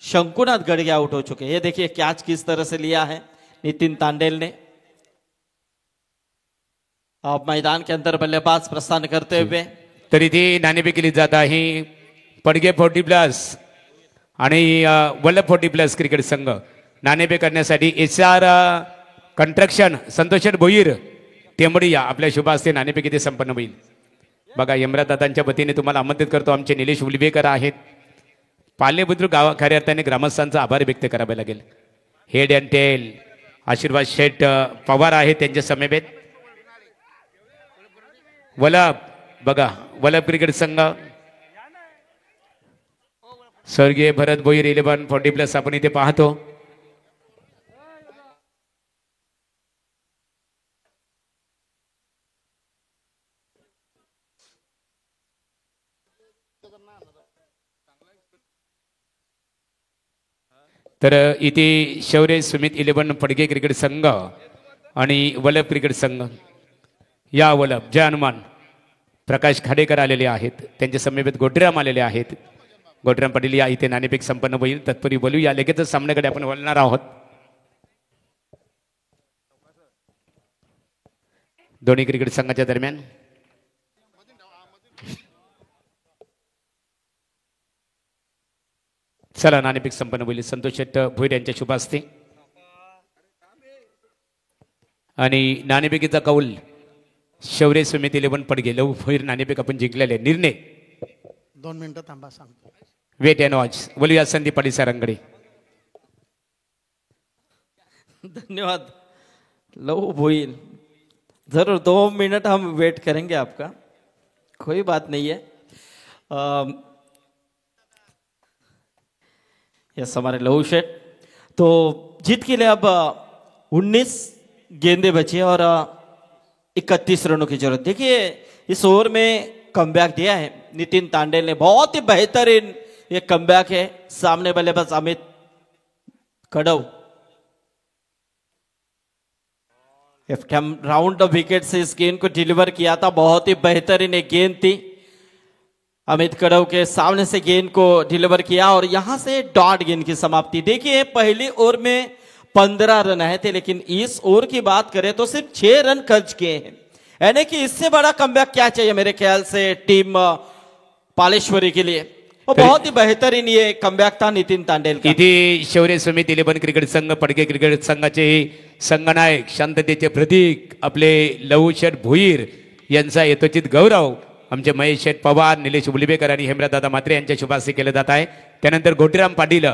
शंकुनाथ गढ़गे आउट हो चुके हैं। ये देखिए कैच किस तरह से लिया है नितिन तांडेल ने। अब मैदान के अंदर बल्लेबाज प्रस्थान करते हुए, तरी ती नाणेफेक केली जात आहे। पडगे 40+ आणि वल्लभ 40+ क्रिकेट संघ नाणेफेक करण्यासाठी SR कंस्ट्रक्शन संतोष भोईर टेंबडिया आपल्या शुभ हस्ते नाणेफेक इथे संपन्न होईल। बघा, यमराज दादांच्या वतीने तुम्हाला आमंत्रित करतो। आमचे निलेश उलवेकर आहेत। पाले बुद्रुक गावा खऱ्या अर्थाने ग्रामस्थांचा आभार व्यक्त करावे लागेल। हेड अँड टेल आशीर्वाद शेठ पवार आहेत त्यांच्या समेत। वल्लभ, बघा वल्लभ क्रिकेट संघ, स्वर्गीय भरत भोईर 11 40+ आपण इथे पाहतो। तर इथे शौर्य सुमित 11 फडके क्रिकेट संघ आणि वल्लभ क्रिकेट संघ, या वल्लभ जय हनुमान प्रकाश खाडेकर आलेले आहेत, त्यांच्या समेत गोटराम आलेले आहेत। गोटराम पाटील या इथे नाणेफेक संपन्न होईल। तत्पूर्वी बोलू या लगेचच सामन्याकडे आपण वळणार आहोत। दोन्ही क्रिकेट संघाच्या दरम्यान चला नाणेफेक संपन्न होईल संतोष शेठ भोईर यांच्या शुभ हस्ते। आणि नाणेफेकीचा कौल शौर्य सुमित 11 पडगे लव भोईर नाणेफेक आपण जिंकलेले। निर्णय 2 मिनिटं थांबा सांगतो। Wait and watch. बोलूया संदीप पाटील सरांकडे। धन्यवाद लव भोईर, जरूर 2 मिनट हम वेट करेंगे आपका, कोई बात नहीं है। यस हमारे लहू शेठ, तो जीत के लिए अब 19 गेंदे बची और 31 रनों की जरूरत। देखिए इस ओवर में कमबैक दिया है नितिन तांडेल ने, बहुत ही बेहतरीन ये कमबैक है। सामने बल्लेबाज अमित कड़व, राउंड द विकेट से इस गेंद को डिलीवर किया था, बहुत ही बेहतरीन एक गेंद थी। अमित कड़व के सामने से गेंद को डिलीवर किया और यहां से डॉट गेंद की समाप्ति। देखिए पहली ओवर में 15 रन आए थे, लेकिन इस ओवर की बात करें तो सिर्फ 6 रन खर्च किए हैं। यानी कि इससे बड़ा कमबैक क्या चाहिए मेरे ख्याल से टीम पालेश्वरी के लिए। और बहुत ही बेहतरीन ये कमबॅक था नितीन तांडेलकर। इथे शौर्य समिती 11 क्रिकेट संघ पडके क्रिकेट संघाचे संघनायक शांततेचे प्रतीक आपले लहू शेठ भोईर यांचा यथोचित गौरव आमचे महेश शेठ पवार, निलेश उलबेकर आणि हेमराजदादा म्हात्रे यांच्या शुभास्ते केले जात आहे। त्यानंतर गोटीराम पाटील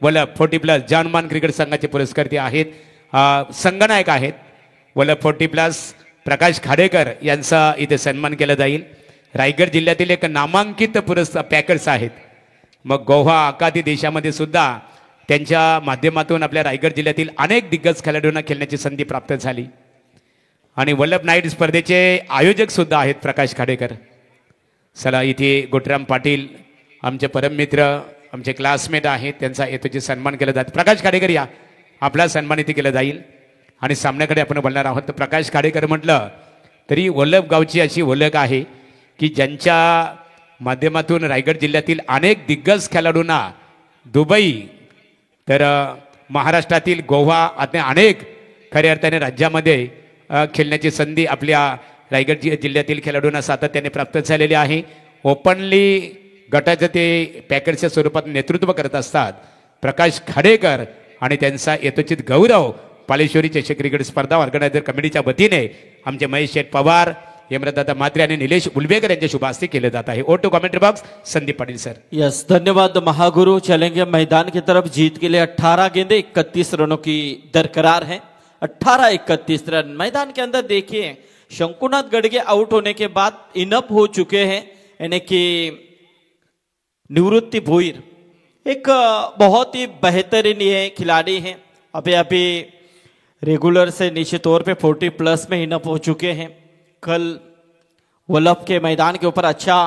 वल्लभ 40+ जानमान क्रिकेट संघाचे पुरस्कर्ते आहेत, संघनायक आहेत। वल्लभ 40+ प्रकाश खाडेकर यांचा इथे सन्मान केला जाईल। रायगड जिल्ह्यातील एक नामांकित पॅकर्स आहेत। मग गोवा आखाती देशामध्ये सुद्धा त्यांच्या माध्यमातून आपल्या रायगड जिल्ह्यातील अनेक दिग्गज खेळाडूंना खेळण्याची संधी प्राप्त झाली। आणि वल्लभ नाईट स्पर्धेचे आयोजक सुद्धा आहेत प्रकाश खाडेकर। चला इथे गोटीराम पाटील आमचे परम मित्र, आमचे क्लासमेट आहेत, त्यांचा यथोचित सन्मान केला जातो। प्रकाश खाडेकर या, आपला सन्मान इथे केला जाईल। आणि सामन्याकडे आपण बोलणार आहोत। तर प्रकाश खाडेकर म्हटलं तरी वल्लभ गावची अशी ओळख आहे की ज्यांच्या माध्यमातून रायगड जिल्ह्यातील अनेक दिग्गज खेळाडूंना दुबई तर महाराष्ट्रातील गोवा आता अनेक खऱ्या अर्थाने राज्यामध्ये खेळण्याची संधी आपल्या रायगड जिल्ह्यातील खेळाडूंना सातत्याने प्राप्त झालेली आहे। ओपनली गटाचं ते पॅकेजच्या स्वरूपात नेतृत्व करत असतात प्रकाश खाडेकर आणि त्यांचा यथोचित गौरव पालेश्वरी चषक क्रिकेट स्पर्धा ऑर्गनायझर कमिटीच्या वतीने आमचे महेश शेठ पवार, हेमराजदादा म्हात्रे आणि निलेश उलबेकर यांच्या शुभ हस्ते केले जात आहे। ओटो commentary box Sandeep Patil sir. Yes, धन्यवाद महागुरु। चलेंगे मैदान की तरफ। जीत के लिए 18 गेंदे 31 रनों की दरकरार है। 18-31 रन मैदान के अंदर। देखिए शंकुनाथ गढ़गे आउट होने के बाद इनअप हो चुके हैं, यानी कि निवृत्ति भोईर एक बहुत ही बेहतरीन ये खिलाड़ी हैं। अभी अभी रेगुलर से निश्चित तौर पे 40+ में इनअप हो चुके हैं। कल वल्लभ के मैदान के ऊपर अच्छा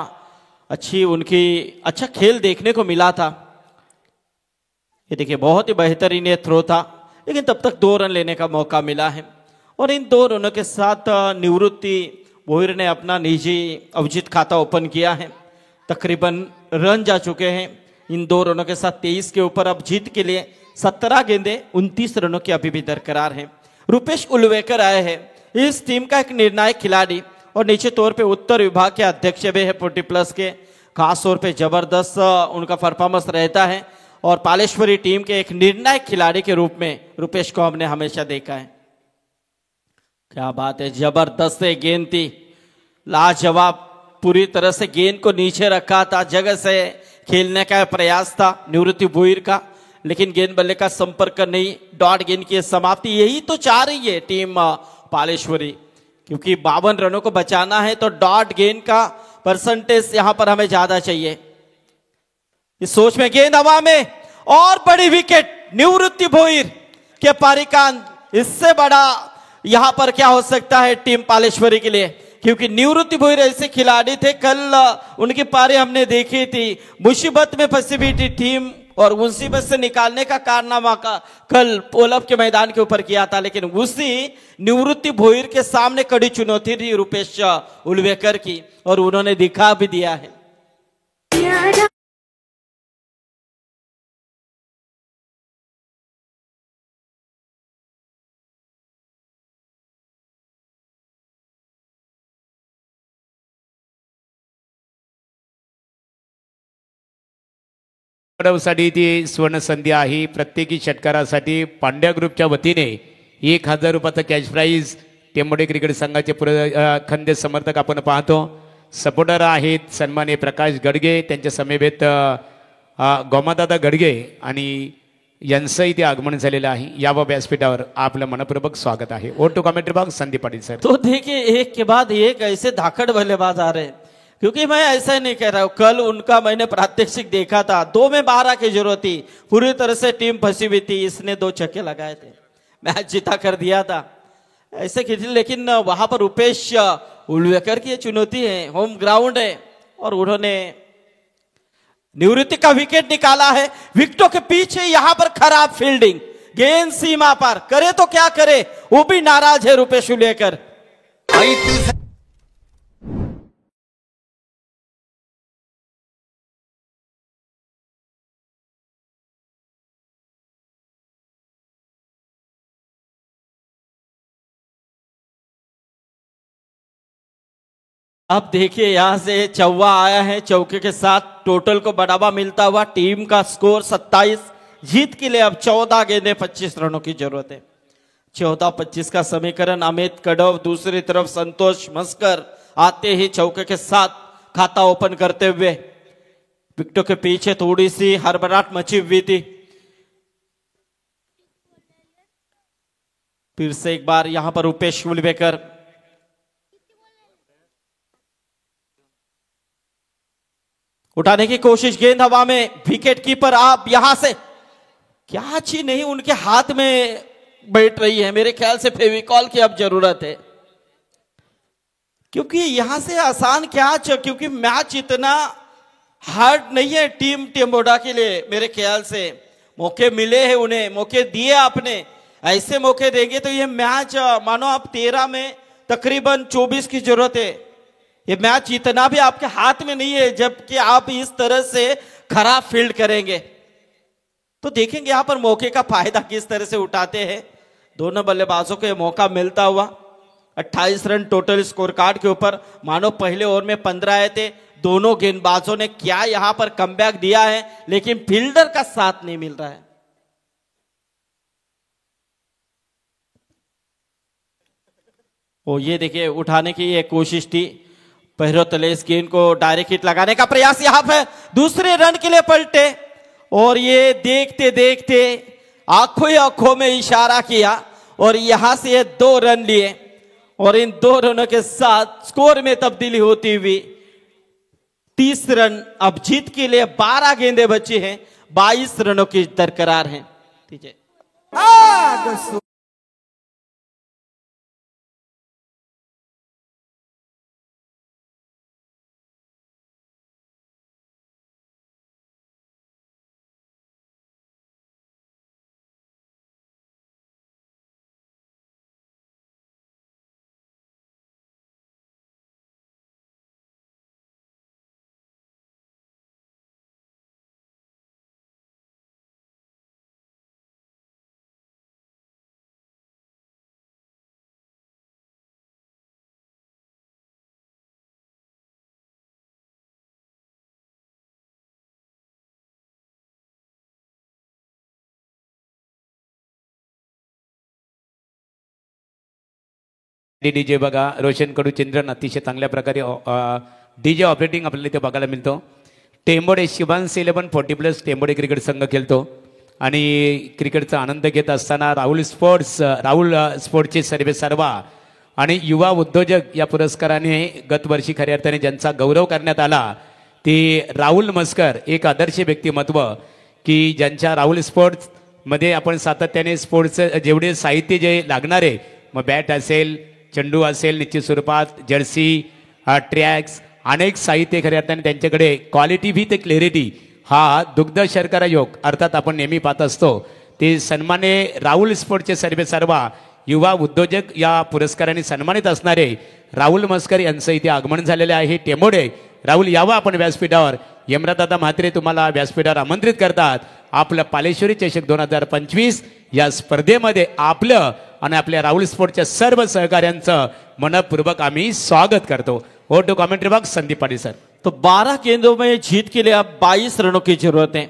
खेल देखने को मिला था। ये देखिए बहुत ही बेहतरीन ये थ्रो था, लेकिन तब तक 2 रन लेने का मौका मिला है। और इन 2 रनों के साथ निवृत्ति भोईर ने अपना निजी अवजित खाता ओपन किया है। तकरीबन रन जा चुके हैं इन 2 रनों के साथ 23 के ऊपर। अब जीत के लिए 17 गेंदे 29 रनों की अभी भी दरकरार है। रुपेश उलवेकर आए हैं, इस टीम का एक निर्णायक खिलाड़ी और निश्चित तौर पे उत्तर विभाग के अध्यक्ष भी है 40+ के। खास तौर पे जबरदस्त उनका परफॉर्मेंस रहता है और पालेश्वरी टीम के एक निर्णायक खिलाड़ी के रूप में रुपेश को हमने हमेशा देखा है। क्या बात है, जबरदस्त गेंद थी, लाजवाब। पूरी तरह से गेंद को नीचे रखा था, जगह से खेलने का प्रयास था निवृत्ति भोईर का, लेकिन गेंद बल्ले का संपर्क नहीं। डॉट गेंद की समाप्ति, यही तो चाह रही है टीम पालेश्वरी, क्योंकि 52 रनों को बचाना है तो डॉट गेंद का परसेंटेज यहां पर हमें ज्यादा चाहिए। इस सोच में गेंद हवा में और बड़ी विकेट निवृत्ति भोईर के पारिकान। इससे बड़ा यहां पर क्या हो सकता है टीम पालेश्वरी के लिए, क्योंकि निवृत्ति भोईर ऐसे खिलाड़ी थे, कल उनकी पारी हमने देखी थी, मुसीबत में फंसी हुई थी टीम और मुसीबत से निकालने का कारनामा का कल वल्लभ के मैदान के ऊपर किया था। लेकिन उसी निवृत्ति भोईर के सामने कड़ी चुनौती थी रुपेश उलवेकर की, और उन्होंने दिखा भी दिया है। साठी ती सुवर्ण संधी आहे। प्रत्येकी षटकारासाठी पांड्या ग्रुपच्या वतीने 1000 रुपयाचा कॅश प्राइज टेंबोडे क्रिकेट संघाचे खंदे समर्थक आपण पाहतो। सपोर्टर आहेत सन्माननीय प्रकाश गडगे, त्यांच्या समेत गोमादादा गडगे आणि यांचं इथे आगमन झालेलं आहे। या व्यासपीठावर आपलं मनपूर्वक स्वागत आहे। Over to commentary box Sandeep Patil sir. तो देखिए एक के बाद एक ऐसे धाकड़ बल्लेबाज आ रहे हैं, क्योंकि मैं ऐसा नहीं कह रहा हूं, कल उनका मैंने प्रात्यक्षिक देखा था, 2 में 12 की जरूरत थी, पूरी तरह से टीम फंसी हुई थी, इसने 2 छक्के लगाए थे, मैच जीता कर दिया था ऐसे खेल। लेकिन वहां पर रुपेश उलवेकर की चुनौती है, होम ग्राउंड है, और उन्होंने निवृत्ति का विकेट निकाला है। विकेटों के पीछे यहां पर खराब फील्डिंग, गेंद सीमा पर करे तो क्या करे, वो भी नाराज है रुपेश उलवेकर। अब देखिए यहां से चौवा आया है, चौके के साथ टोटल को बढ़ावा मिलता हुआ टीम का स्कोर 27। जीत के लिए अब 14 गेंदें 25 रनों की जरूरत है। 14-25 का समीकरण। अमित कड़व दूसरी तरफ संतोष मस्कर आते ही चौके के साथ खाता ओपन करते हुए। विकेटों के पीछे थोड़ी सी हड़बड़ाहट मची हुई थी। फिर से एक बार यहां पर रूपेश उलवेकर उठाने की कोशिश, गेंद हवा में, विकेट कीपर आप यहां से क्या चीज नहीं उनके हाथ में बैठ रही है। मेरे ख्याल से फेविकॉल की अब जरूरत है, क्योंकि यहां से आसान क्या क्योंकि मैच इतना हार्ड नहीं है टीम टेम्बोडा के लिए। मेरे ख्याल से मौके मिले हैं उन्हें, मौके दिए आपने, ऐसे मौके देंगे तो ये मैच मानो आप 13 में तकरीबन 24 की जरूरत है। ये मैच इतना भी आपके हाथ में नहीं है, जबकि आप इस तरह से खराब फील्ड करेंगे। तो देखेंगे यहां पर मौके का फायदा किस तरह से उठाते हैं दोनों बल्लेबाजों को। मौका मिलता हुआ 28 रन टोटल स्कोर कार्ड के ऊपर। मानो पहले ओवर में 15 आए थे। दोनों गेंदबाजों ने क्या यहां पर कमबैक दिया है, लेकिन फील्डर का साथ नहीं मिल रहा है। ओ ये देखिए उठाने की ये कोशिश थी, पहरो तले इस गेंद को डायरेक्ट हिट लगाने का प्रयास यहां पर दूसरे रन के लिए पलटे, और ये देखते देखते आंखों ही आंखों में इशारा किया और यहां से ये 2 रन लिए, और इन 2 रनों के साथ स्कोर में तब्दीली होती हुई 30 रन। अब जीत के लिए 12 गेंदें बची हैं, 22 रनों की दरकरार हैं। ठीक है, डीजे बघा, रोशन कडू चंद्रन अतिशय चांगल्या प्रकारे डीजे ऑपरेटिंग आपल्याला इथे बघायला मिळतो. टेंबोडे शिवांस 1140+ टेंबोडे क्रिकेट संघ खेळतो आणि क्रिकेटचा आनंद घेत असताना राहुल स्पोर्ट्सचे सर्वे सर्वा आणि युवा उद्योजक या पुरस्काराने गतवर्षी खऱ्या अर्थाने ज्यांचा गौरव करण्यात आला ते राहुल मस्कर, एक आदर्श व्यक्तिमत्व की ज्यांच्या राहुल स्पोर्ट्स मध्ये आपण सातत्याने स्पोर्ट्सचं जेवढे साहित्य जे लागणार आहे, मग बॅट असेल, चेंडू असेल, निश्चित स्वरूपात जर्सी, ट्रॅक्स, अनेक साहित्य खऱ्या अर्थाने त्यांच्याकडे क्वालिटी विथ क्लॅरिटी हा दुग्ध शर्करा योग अर्थात आपण नेहमी पाहत असतो. ते सन्मान्य राहुल स्पोर्ट्सचे सर्वे सर्वा युवा उद्योजक या पुरस्काराने सन्मानित असणारे राहुल मस्कर यांचं इथे आगमन झालेले आहे. टेंबोडे राहुल यावं आपण व्यासपीठावर. यमरादादा म्हात्रे तुम्हाला व्यासपीठावर आमंत्रित करतात. आपलं पालेश्वरी चषक 2025 या स्पर्धेमध्ये आपलं आणि आपल्या राहुल स्पोर्ट्सच्या सर्व सहकार्यांचं मनपूर्वक आम्ही स्वागत करतो. हो to commentary box Sandeep Patil sir. तो 12 गेंदों में जीत के लिए अब 22 रनों की जरूरत है.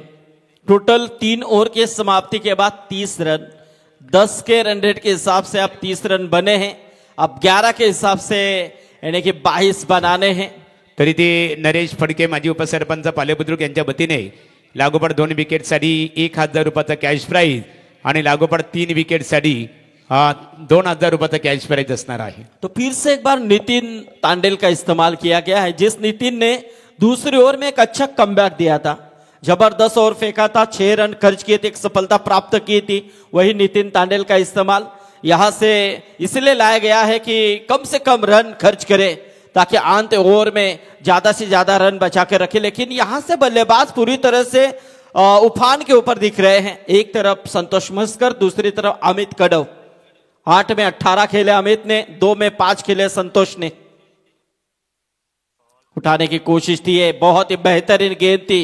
टोटल 3 ओवर के समाप्ति के बाद 30 रन, 10 के रन रेट के हिसाब से अब 30 रन बने हैं. अब 11 के हिसाब से यानी कि 22 बनाने हैं. तरी ते नरेश फडके माजी उपसरपंच पालेबुद्रुक यांच्या वतीने लागोपाठ 2 विकेटसाठी 1000 रुपयाचा कॅश प्राईज आणि लागोपाठ 3 विकेटसाठी 2000 रुपयाचा कॅश प्राईज असणार आहे. तो फिर से एक बार नितिन तांडेल का इस्तेमाल किया गया है, जिस नितिन ने दूसरी ओवर में एक अच्छा कमबैक दिया था, जबरदस्त ओवर फेंका था, 6 रन खर्च किए थे, एक सफलता प्राप्त की थी. वही नितिन तांडेल का इस्तेमाल यहां से इसलिए लाया गया है कि कम से कम रन खर्च करे ताकि अंत ओवर में ज्यादा से ज्यादा रन बचा के रखे. लेकिन यहां से बल्लेबाज पूरी तरह से उफान के ऊपर दिख रहे हैं. एक तरफ संतोष मस्कर, दूसरी तरफ अमित कड़व. 8 में 18 खेले अमित ने, 2 में 5 खेले संतोष ने. उठाने की कोशिश थी, ये बहुत ही बेहतरीन गेंद थी.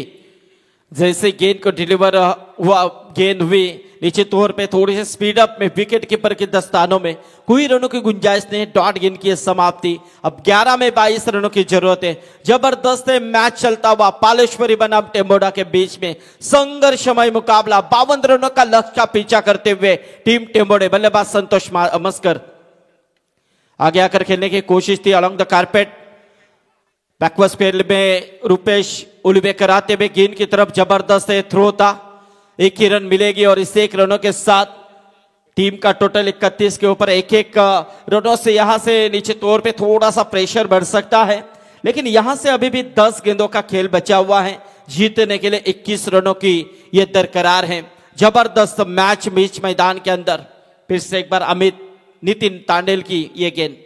जैसे गेंद को डिलीवर हुआ गेंद हुई निश्चित तौर पे थोड़ी सी स्पीड अप में विकेट कीपर के दस्तानों में कोई रनों की गुंजाइश नहीं, डॉट गेंद की समाप्ति। अब 11 में 22 रनों की जरूरत है। जबरदस्त है मैच चलता हुआ पालेश्वरी बनाम टेम्बोडा के बीच में संघर्षमय मुकाबला। 52 रनों का लक्ष्य का पीछा करते हुए टीम टेम्बोडे, बल्लेबाज संतोष मस्कर आगे आकर खेलने की कोशिश थी along the carpet. Backward spell में रूपेश उलवेकर आते हुए गेंद की तरफ जबरदस्त थ्रो था, 1 ही रन मिलेगी और इस 1 रनों के साथ टीम का टोटल 31 के ऊपर 1-1 रनों से यहां से नीचे तौर पे थोड़ा सा प्रेशर बढ़ सकता है, लेकिन यहां से अभी भी 10 गेंदों का खेल बचा हुआ है। जीतने के लिए 21 रनों की ये दरकरार है। जबरदस्त मैच बीच मैदान के अंदर फिर से एक बार नितिन तांडेल की ये गेंद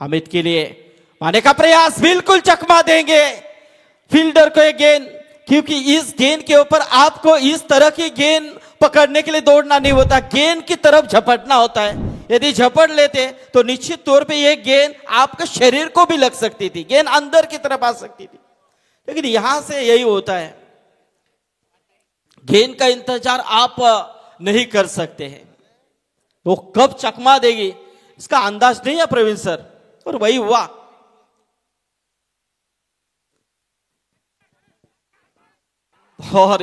अमित के लिए मारने का प्रयास, बिल्कुल चकमा देंगे फील्डर को ये गेंद, क्योंकि इस गेंद के ऊपर आपको इस तरह की गेंद पकड़ने के लिए दौड़ना नहीं होता, गेंद की तरफ झपटना होता है। यदि झपट लेते तो निश्चित तौर पे ये गेंद आपके शरीर को भी लग सकती थी, गेंद अंदर की तरफ आ सकती थी, लेकिन यहां से यही होता है, गेंद का इंतजार आप नहीं कर सकते हैं, वो कब चकमा देगी इसका अंदाज नहीं है प्रवीण सर, और वही हुआ। और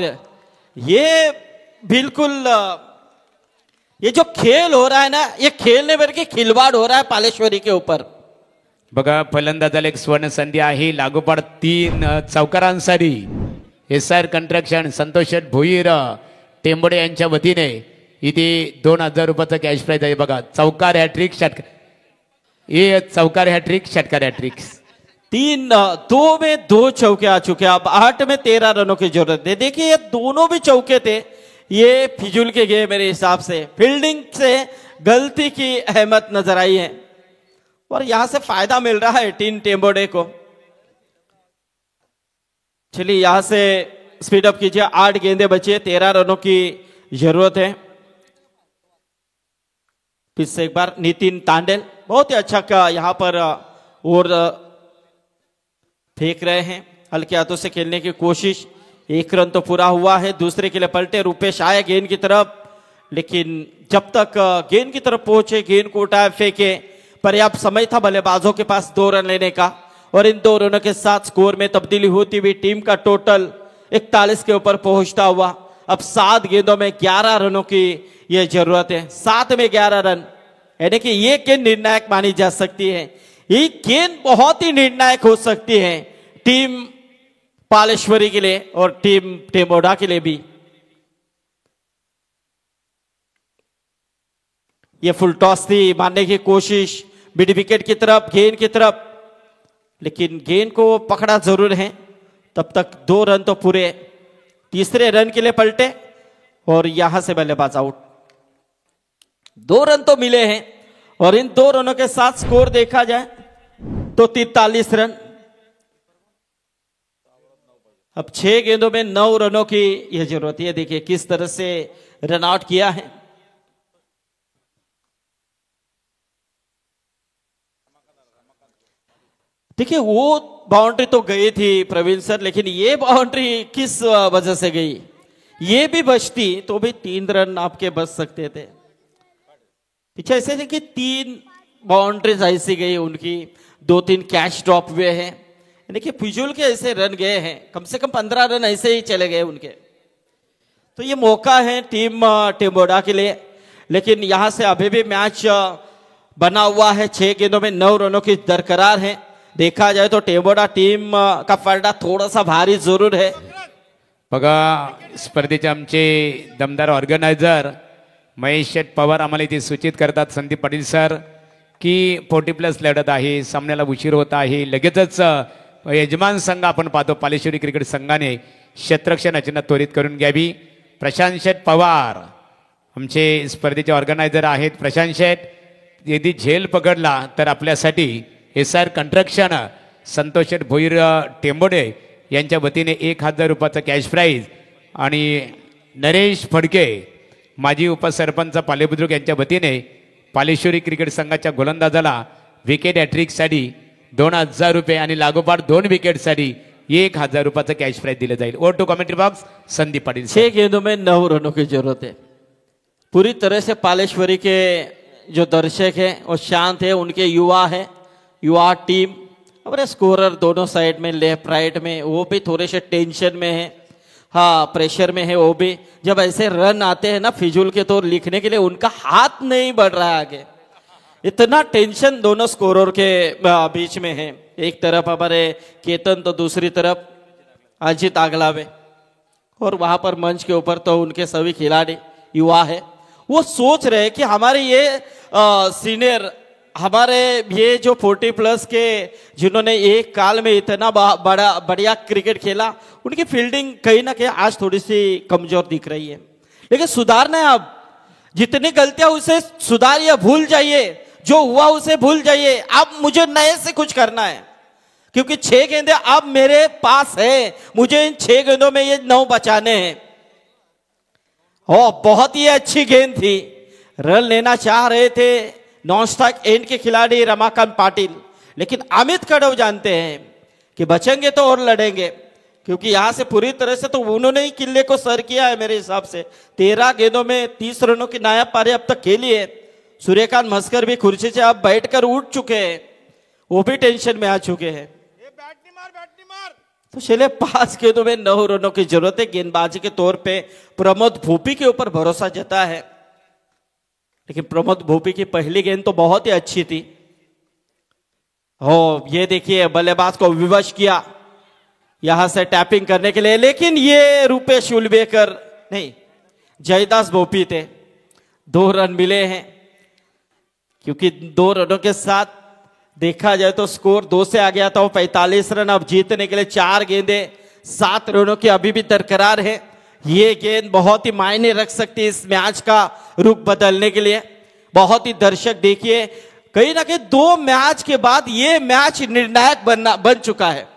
ये बिल्कुल ये जो खेल हो रहा है ना, ये खेलने भर के खिलवाड़ हो रहा है पालेश्वरी के ऊपर। बघा फलंदाजाला एक स्वर्ण संधी आहे, लागोपाठ 3 चौकारांसाठी SR कंस्ट्रक्शन संतोष भोईर टेंबोडे यांच्या वतीने इथे 2000 रुपयाचा कॅश प्राइज आहे। बघा चौकार हॅट्रिक षटकार, ये चौकार हॅट्रिक षटकार हॅट्रिक, 2 में 2 चौके आ चुके हैं, अब 8 में 13 रनों की जरूरत है। देखिए ये दोनों भी चौके थे, ये फिजूल के गए मेरे हिसाब से, फील्डिंग से गलती की अहमत नजर आई है और यहां से फायदा मिल रहा है टीम टेम्बोडे को। चलिए यहां से स्पीड अप कीजिए, 8 गेंदें बची है, 13 रनों की जरूरत है। फिर से एक बार नितिन तांडेल बहुत ही अच्छा का यहां पर और फेंक रहे हैं, हल्के हाथों से खेलने की कोशिश। 1 रन तो पूरा हुआ है, दूसरे के लिए पलटे, रूपेश आए गेंद की तरफ, लेकिन जब तक गेंद की तरफ पहुंचे, गेंद को उठाए फेंके, पर्याप्त समय था बल्लेबाजों के पास 2 रन लेने का, और इन 2 रनों के साथ स्कोर में तब्दीली होती हुई टीम का टोटल 41 के ऊपर पहुंचता हुआ। अब 7 गेंदों में 11 रनों की यह जरूरत है, 7 में 11 रन, यानी कि ये गेंद निर्णायक मानी जा सकती है। ये गेंद बहुत ही निर्णायक हो सकती है टीम पालेश्वरी के लिए और टीम टेम्बोडा के लिए भी। ये फुल टॉस थी, मारने की कोशिश मिड विकेट की तरफ, गेंद की तरफ, लेकिन गेंद को पकड़ा जरूर है। तब तक 2 रन तो पूरे, तीसरे रन के लिए पलटे और यहां से बल्लेबाज आउट। 2 रन तो मिले हैं और इन 2 रनों के साथ स्कोर देखा जाए तो 43 रन। अब 6 गेंदों में 9 रनों की यह जरूरत है। देखिए किस तरह से रन आउट किया है। देखिए वो बाउंड्री तो गई थी प्रवीण सर, लेकिन ये बाउंड्री किस वजह से गई, ये भी बचती तो भी 3 रन आपके बच सकते थे। पीछे ऐसे थे कि 3 बाउंड्रीज ऐसी गई उनकी, 2-3 कैच ड्रॉप हुए हैं, देखिए फिजूल के ऐसे रन गए हैं, कम से कम 15 रन ऐसे ही चले गए उनके। तो ये मौका है टीम टेम्बोडा के लिए, लेकिन यहां से अभी भी मैच बना हुआ है, 6 गेंदों में 9 रनों की दरकरार है। देखा जाए तो टेम्बोडा टीम का फरडा थोड़ा सा भारी जरूर है। बघा स्पर्धेचे आमचे दमदार ऑर्गनायझर महेश शेठ पवार आम्हाला इथे सूचित करतात, संदीप पाटील सर, की 40+ लढत आहे, सामन्याला उशीर होत आहे। लगेचच यजमान संघ आपण पाहतो पालेश्वरी क्रिकेट संघाने क्षेत्ररक्षण रचना त्वरित करून घ्यावी। प्रशांत शेठ पवार आमचे स्पर्धेचे ऑर्गनायझर आहेत। प्रशांत शेठ, यदि झेल पकडला तर आपल्यासाठी SR कंस्ट्रक्शन संतोष भोईर टेंबोडे यांच्या वतीने 1000 रुपयाचा कॅश प्राइज आणि नरेश फडके माजी उपसरपंच पालेबुद्रुक यांच्या वतीने पालेश्वरी क्रिकेट संघाच्या गोलंदाजाला विकेट हॅट्रिकसाठी 2000 रुपये आणि लागोपाठ 2 विकेटसाठी ₹1000 कॅश प्राइज दिलं जाईल. Over to commentary box Sandeep Patil. 6 गेंदों में 9 रनों की जरूरत है. पूरी तरह से पालेश्वरी के जो दर्शक हैं वो शांत है, उनके युवा है, युवा टीम और स्कोरर दोनों साइड में लेफ्ट राइट में वो भी थोड़े से टेंशन में है, हाँ प्रेशर में है. वो भी जब ऐसे रन आते हैं ना फिजूल के तौर लिखने के लिए उनका हाथ नहीं बढ़ रहा है आगे. इतना टेंशन दोनों स्कोरर के बीच में है. एक तरफ हमारे केतन तो दूसरी तरफ अजित आगलावे और वहां पर मंच के ऊपर तो उनके सभी खिलाड़ी युवा है. वो सोच रहे कि हमारे ये सीनियर हमारे ये जो 40+ के जिन्होंने एक काल में इतना बड़ा बढ़िया क्रिकेट खेला उनकी फील्डिंग कहीं ना कहीं आज थोड़ी सी कमजोर दिख रही है. लेकिन सुधारना है. अब जितनी गलतियां उसे सुधारिए, भूल जाइए, जो हुआ उसे भूल जाइए. अब मुझे नए से कुछ करना है क्योंकि 6 गेंदे अब मेरे पास है, मुझे इन 6 गेंदों में ये 9 बचाने हैं. बहुत ही अच्छी गेंद थी, रन लेना चाह रहे थे नॉन स्ट्राइक एंड के खिलाड़ी रमाकांत पाटिल, लेकिन अमित कड़व जानते हैं कि बचेंगे तो और लड़ेंगे क्योंकि यहां से पूरी तरह से तो उन्होंने ही किले को सर किया है. मेरे हिसाब से 13 गेंदों में 30 रनों की नायाब पारी अब तक खेली है. सूर्यकांत मस्कर भी कुर्सी से अब बैठकर उठ चुके हैं, वो भी टेंशन में आ चुके हैं. तो चले 5 गेंदों में 9 रनों की जरूरत है. गेंदबाजी के तौर पे प्रमोद भूपी के ऊपर भरोसा जता है, लेकिन प्रमोद भूपी की पहली गेंद तो बहुत ही अच्छी थी. ये देखिए बल्लेबाज को विवश किया यहां से टैपिंग करने के लिए, लेकिन ये रूपेश उलवेकर नहीं जयदास भोपी थे. 2 रन मिले हैं क्योंकि 2 रनों के साथ देखा जाए तो स्कोर 2 से आ गया था. वो 45 रन अब जीतने के लिए 4 गेंदे 7 रनों की अभी भी बरकरार है. ये गेंद बहुत ही मायने रख सकती है इस मैच का रुख बदलने के लिए. बहुत ही दर्शक देखिए कहीं ना कहीं 2 मैच के बाद ये मैच निर्णायक बन चुका है.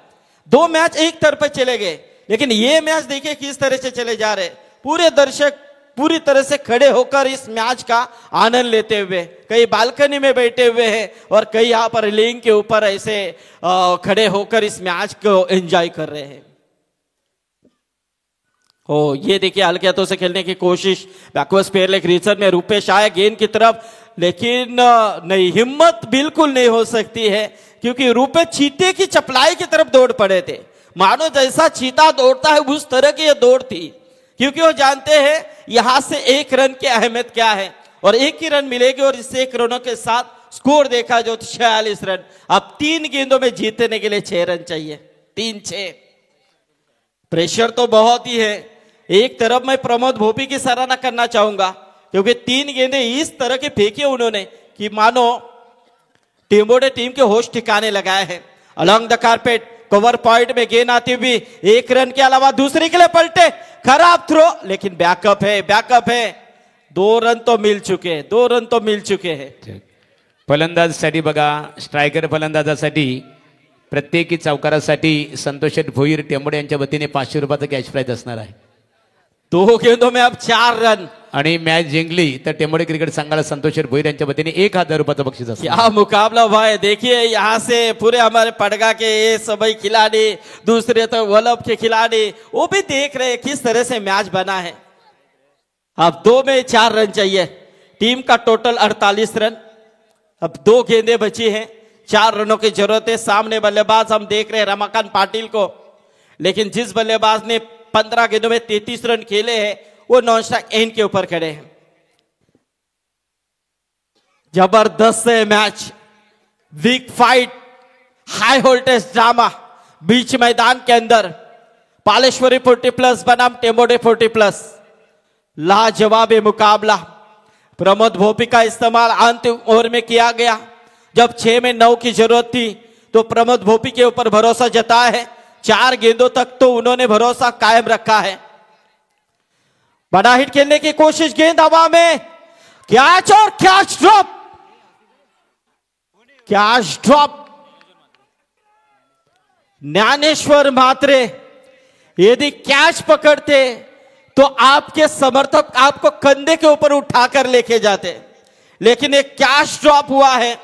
2 मैच एक तरफ चले गए, लेकिन ये मैच देखिए किस तरह से चले जा रहे. पूरे दर्शक पूरी तरह से खड़े होकर इस मैच का आनंद लेते हुए, कई बालकनी में बैठे हुए हैं और कई यहाँ पर रिलिंग के ऊपर ऐसे खड़े होकर इस मैच को एंजॉय कर रहे हैं. ये देखिए हल्के हाथों से खेलने की कोशिश, बैकवर्ड स्पेयर लेग रीजन में रूपेश आए गेंद की तरफ, लेकिन नहीं, हिम्मत बिल्कुल नहीं हो सकती है क्योंकि रूपेश चीते की चपलाई की तरफ दौड़ पड़े थे. मानो जैसा चीता दौड़ता है उस तरह की यह दौड़ थी, क्योंकि वो जानते हैं यहां से 1 रन की अहमियत क्या है और 1 ही रन मिलेगी और इस 1 रनों के साथ स्कोर देखा जो 46 रन. अब 3 गेंदों में जीतने के लिए 6 रन चाहिए. 3-6 प्रेशर तो बहुत ही है. एक तरफ मैं प्रमोद भोपी की सराहना करना चाहूंगा क्योंकि 3 गेंदे इस तरह के फेंके उन्होंने कि मानो टेम्बोडे टीम के होश ठिकाने लगाए हैं. Along the carpet cover point में गेंद आती हुई 1 रन के अलावा दूसरी के लिए पलटे, खराब थ्रो, लेकिन बैकअप है. 2 रन तो मिल चुके हैं. फलंदाजासाठी बघा, स्ट्रायकर फलंदाजासाठी प्रत्येकी चौकारासाठी संतोष भोईर टेंबोडे यांच्या वतीने ₹500 कॅश प्राइज असणार आहे. 2 गेंदों में अब 4 रन आणि मॅच जिंकली तर टेंबोडे क्रिकेट संघाला संतोष भोईर यांच्या वतीने ₹1000 बक्षीस असणार. क्या मुकाबला भाई. देखिए यहाँ से पूरे हमारे पड़गा के ये सभी खिलाड़ी, दूसरे तो वल्लभ के खिलाड़ी, वो भी देख रहे हैं किस तरह से मैच बना है. अब 2 में 4 रन चाहिए. टीम का टोटल 48 रन. अब 2 गेंदें बची हैं, 4 रनों की जरूरत है. सामने बल्लेबाज हम देख रहे हैं रमाकांत पाटिल को, लेकिन जिस बल्लेबाज ने 15 गेंदों में 33 रन खेले हैं वो नॉन स्ट्राइक एंड के ऊपर खड़े हैं. जबरदस्त है मैच, बिग फाइट, हाई वोल्टेज ड्रामा बीच मैदान के अंदर. पालेश्वरी 40+ बनाम टेम्बोडे 40+. लाजवाब मुकाबला. प्रमोद भोपी का इस्तेमाल अंतिम ओवर में किया गया. जब 6 में 9 की जरूरत थी तो प्रमोद भोपी के ऊपर भरोसा जताया है. 4 गेंदों तक तो उन्होंने भरोसा कायम रखा है. बड़ा हिट खेलने की कोशिश, गेंद हवा में, कैच और कैच ड्रॉप. ज्ञानेश्वर म्हात्रे यदि कैच पकड़ते तो आपके समर्थक आपको कंधे के ऊपर उठाकर लेके जाते, लेकिन एक कैच ड्रॉप हुआ है.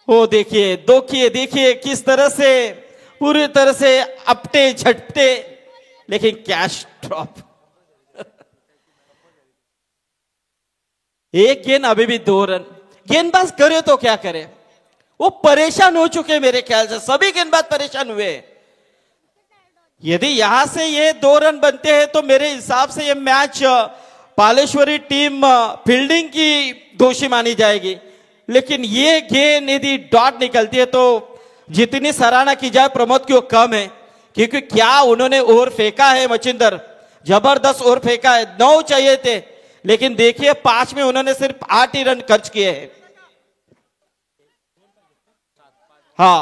देखिए किस तरह से पूरी तरह से अपटे झटते, लेकिन कैच ड्रॉप। एक गेंद अभी भी 2 रन। गेंदबाज करे तो क्या करे, वो परेशान हो चुके मेरे ख्याल से, सभी गेंदबाज परेशान हुए। यदि यहां से ये 2 रन बनते हैं तो मेरे हिसाब से ये मैच पालेश्वरी टीम फील्डिंग की दोषी मानी जाएगी। लेकिन ये गेंद यदि डॉट निकलती है तो जितनी सराहना की जाए प्रमोद की वो कम है, क्योंकि क्या उन्होंने ओवर फेंका है मचिंदर, जबरदस्त ओवर फेंका है। 9 चाहिए थे, लेकिन देखिए 5 में उन्होंने सिर्फ 8 ही रन खर्च किए हैं। हाँ,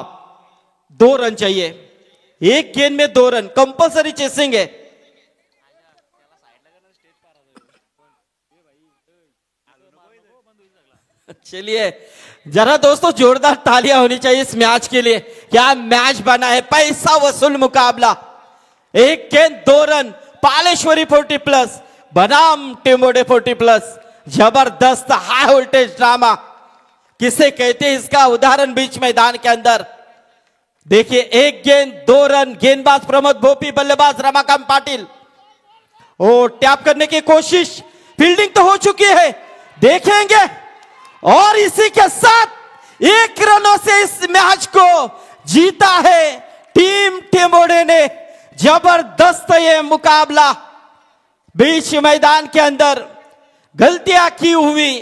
2 रन चाहिए, एक गेंद में 2 रन, कंपल्सरी चेसिंग है। चलिए जरा दोस्तों जोरदार तालियां होनी चाहिए इस मैच के लिए। क्या मैच बना है, पैसा वसूल मुकाबला। एक गेंद 2 रन, पालेश्वरी 40+ बनाम टेम्बोडे 40+। जबरदस्त हाई वोल्टेज ड्रामा, किसे कहते हैं इसका उदाहरण बीच मैदान के अंदर। देखिए एक गेंद 2 रन, गेंदबाज प्रमोद भोपी, बल्लेबाज रमाकांत पाटिल। ओ टैप करने की कोशिश, फील्डिंग तो हो चुकी है, देखेंगे। और इसी के साथ 1 रनों से इस मैच को जीता है टीम टेम्बोडे ने। जबरदस्त ये मुकाबला बीच मैदान के अंदर। गलतियां की हुई,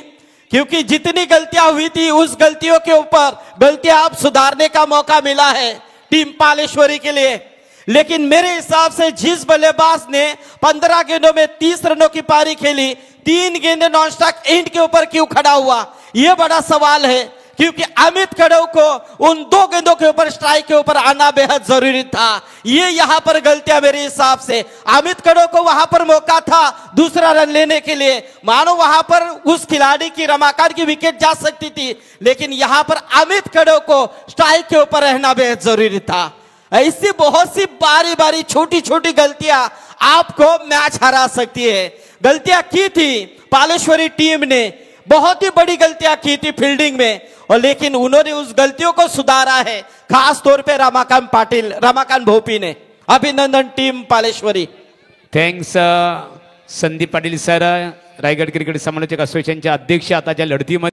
क्योंकि जितनी गलतियां हुई थी उस गलतियों के ऊपर गलतियां आप सुधारने का मौका मिला है टीम पालेश्वरी के लिए। लेकिन मेरे हिसाब से जिस बल्लेबाज ने 15 गेंदों में 30 रनों की पारी खेली, 3 गेंदें नॉन स्ट्राइक एंड के ऊपर क्यों खड़ा हुआ, यह बड़ा सवाल है। क्योंकि अमित खड़ो को उन 2 गेंदों के ऊपर स्ट्राइक के ऊपर आना बेहद जरूरी था। ये यहां पर गलतियां मेरे हिसाब से, अमित खड़ो को वहां पर मौका था दूसरा रन लेने के लिए, मानो वहां पर उस खिलाड़ी की रमाकांत की विकेट जा सकती थी, लेकिन यहां पर अमित खड़ो को स्ट्राइक के ऊपर रहना बेहद जरूरी था। ऐसी बहुत सी बारी बारी छोटी छोटी गलतियां आपको मैच हरा सकती है। गलतियां की थी पालेश्वरी टीम ने, बहुत ही बड़ी गलतियां की थी फील्डिंग में, और लेकिन उन्होंने उस गलतियों को सुधारा है, खास तौर पे रमाकांत पाटिल, रमाकांत भोपी ने। अभिनंदन team Paleshwari. Thanks Sandeep Patil sir, Raigad cricket समालोचक असोसिएशनचे अध्यक्ष। आताच्या लढतीमध्ये